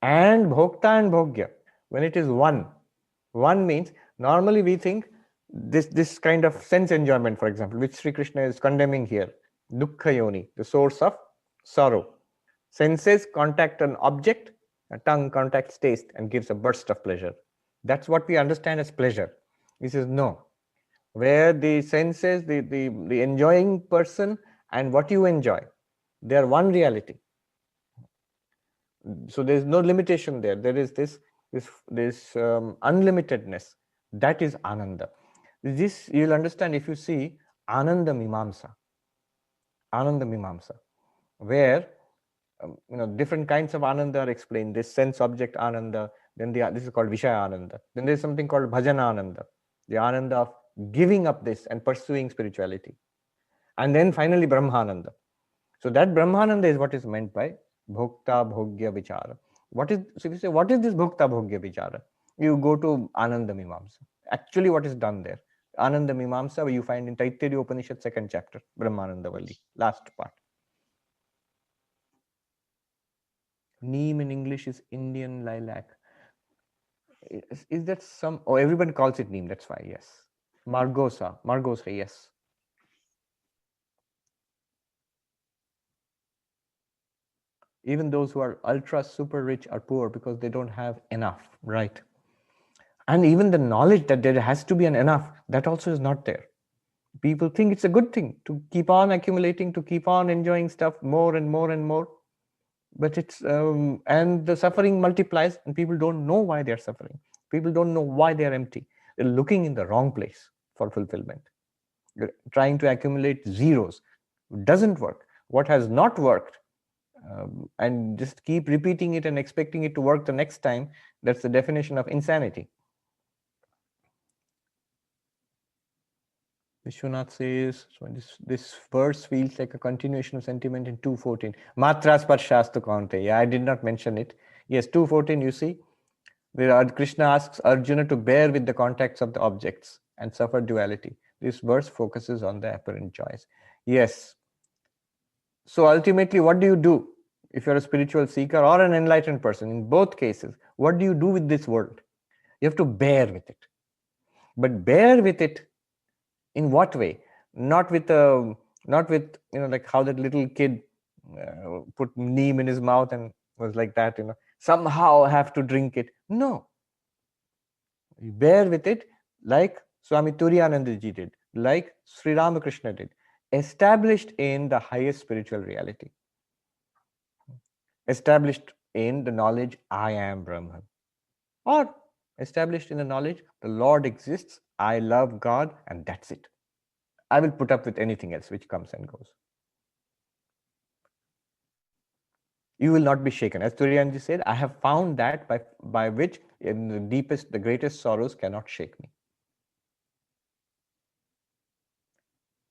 And bhokta and bhogya, when it is one means, normally we think this kind of sense enjoyment, for example, which Sri Krishna is condemning here, duḥkha-yonaya, the source of sorrow. Senses contact an object, a tongue contacts taste and gives a burst of pleasure. That's what we understand as pleasure. He says no, where the senses, the enjoying person and what you enjoy, they are one reality. So there is no limitation there. There is this unlimitedness. That is ananda. This you will understand if you see ananda mimamsa, where different kinds of ananda are explained. This sense object ananda, then this is called vishaya ananda. Then there is something called bhajana ananda, the ananda of giving up this and pursuing spirituality. And then finally brahmananda. So that brahmananda is what is meant by bhokta bhogya vichara. So if you say, what is this bhokta bhogya vichara? You go to Ananda Mimamsa. Actually, what is done there? Ananda Mimamsa, you find in Taittiriya Upanishad, 2nd chapter, Brahmananda Valli, last part. Neem in English is Indian lilac. Is that some? Oh, everybody calls it neem, that's why, yes. Margosa, yes. Even those who are ultra super rich are poor because they don't have enough, right? And even the knowledge that there has to be an enough, that also is not there. People think it's a good thing to keep on accumulating, to keep on enjoying stuff more and more and more. But it's, and the suffering multiplies and people don't know why they're suffering. People don't know why they're empty. They're looking in the wrong place for fulfillment. You're trying to accumulate zeros. It doesn't work. What has not worked, and just keep repeating it and expecting it to work the next time, that's the definition of insanity. Vishwanath says, so this verse feels like a continuation of sentiment in 2.14. Matra sparshastu kaunteya. I did not mention it. Yes, 2.14, you see, where Krishna asks Arjuna to bear with the contacts of the objects and suffer duality. This verse focuses on the apparent joys. Yes. So ultimately, what do you do if you're a spiritual seeker or an enlightened person? In both cases, what do you do with this world? You have to bear with it. But bear with it in what way? Not with like how that little kid put neem in his mouth and was like that, somehow have to drink it. No. You bear with it like Swami Turiyananda ji did, like Sri Ramakrishna did, established in the highest spiritual reality, established in the knowledge I am Brahman, or established in the knowledge the Lord exists, I love God, and that's it. I will put up with anything else which comes and goes. You will not be shaken. As Turiyanji said, I have found that by which in the deepest, the greatest sorrows cannot shake me.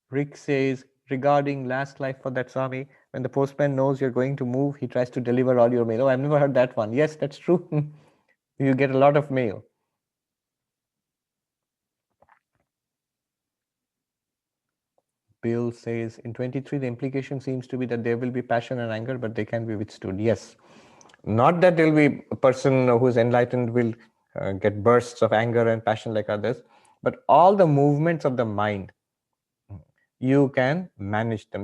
Rick says, regarding last life for that Swami, when the postman knows you're going to move, he tries to deliver all your mail. Oh, I've never heard that one. Yes, that's true. You get a lot of mail. Bill says, in 23, the implication seems to be that there will be passion and anger, but they can be withstood. Yes. Not that there will be a person who is enlightened will get bursts of anger and passion like others, but all the movements of the mind, you can manage them.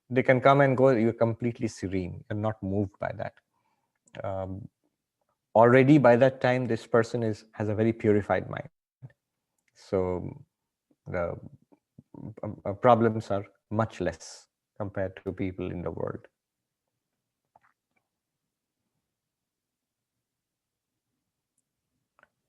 They can come and go. You're completely serene. You're not moved by that. Already by that time, this person has a very purified mind. So the problems are much less compared to people in the world.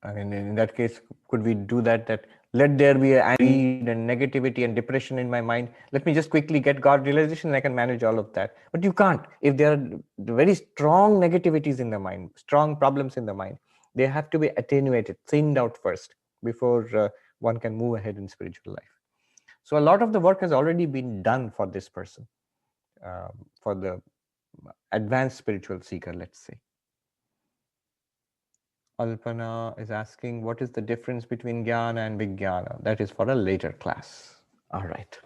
I mean, in that case, could we do that? That let there be anger and negativity and depression in my mind. Let me just quickly get God realization and I can manage all of that. But you can't. If there are very strong negativities in the mind, strong problems in the mind, they have to be attenuated, thinned out first before one can move ahead in spiritual life. So a lot of the work has already been done for this person, for the advanced spiritual seeker, let's say. Alpana is asking, what is the difference between jnana and vijnana? That is for a later class. All right.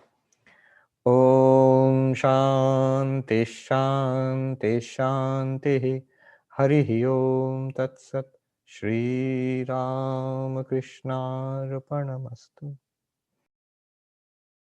Om Shanti Shanti Shanti Harihi Om Tat Sat Shri Ramakrishna Arpanamastu.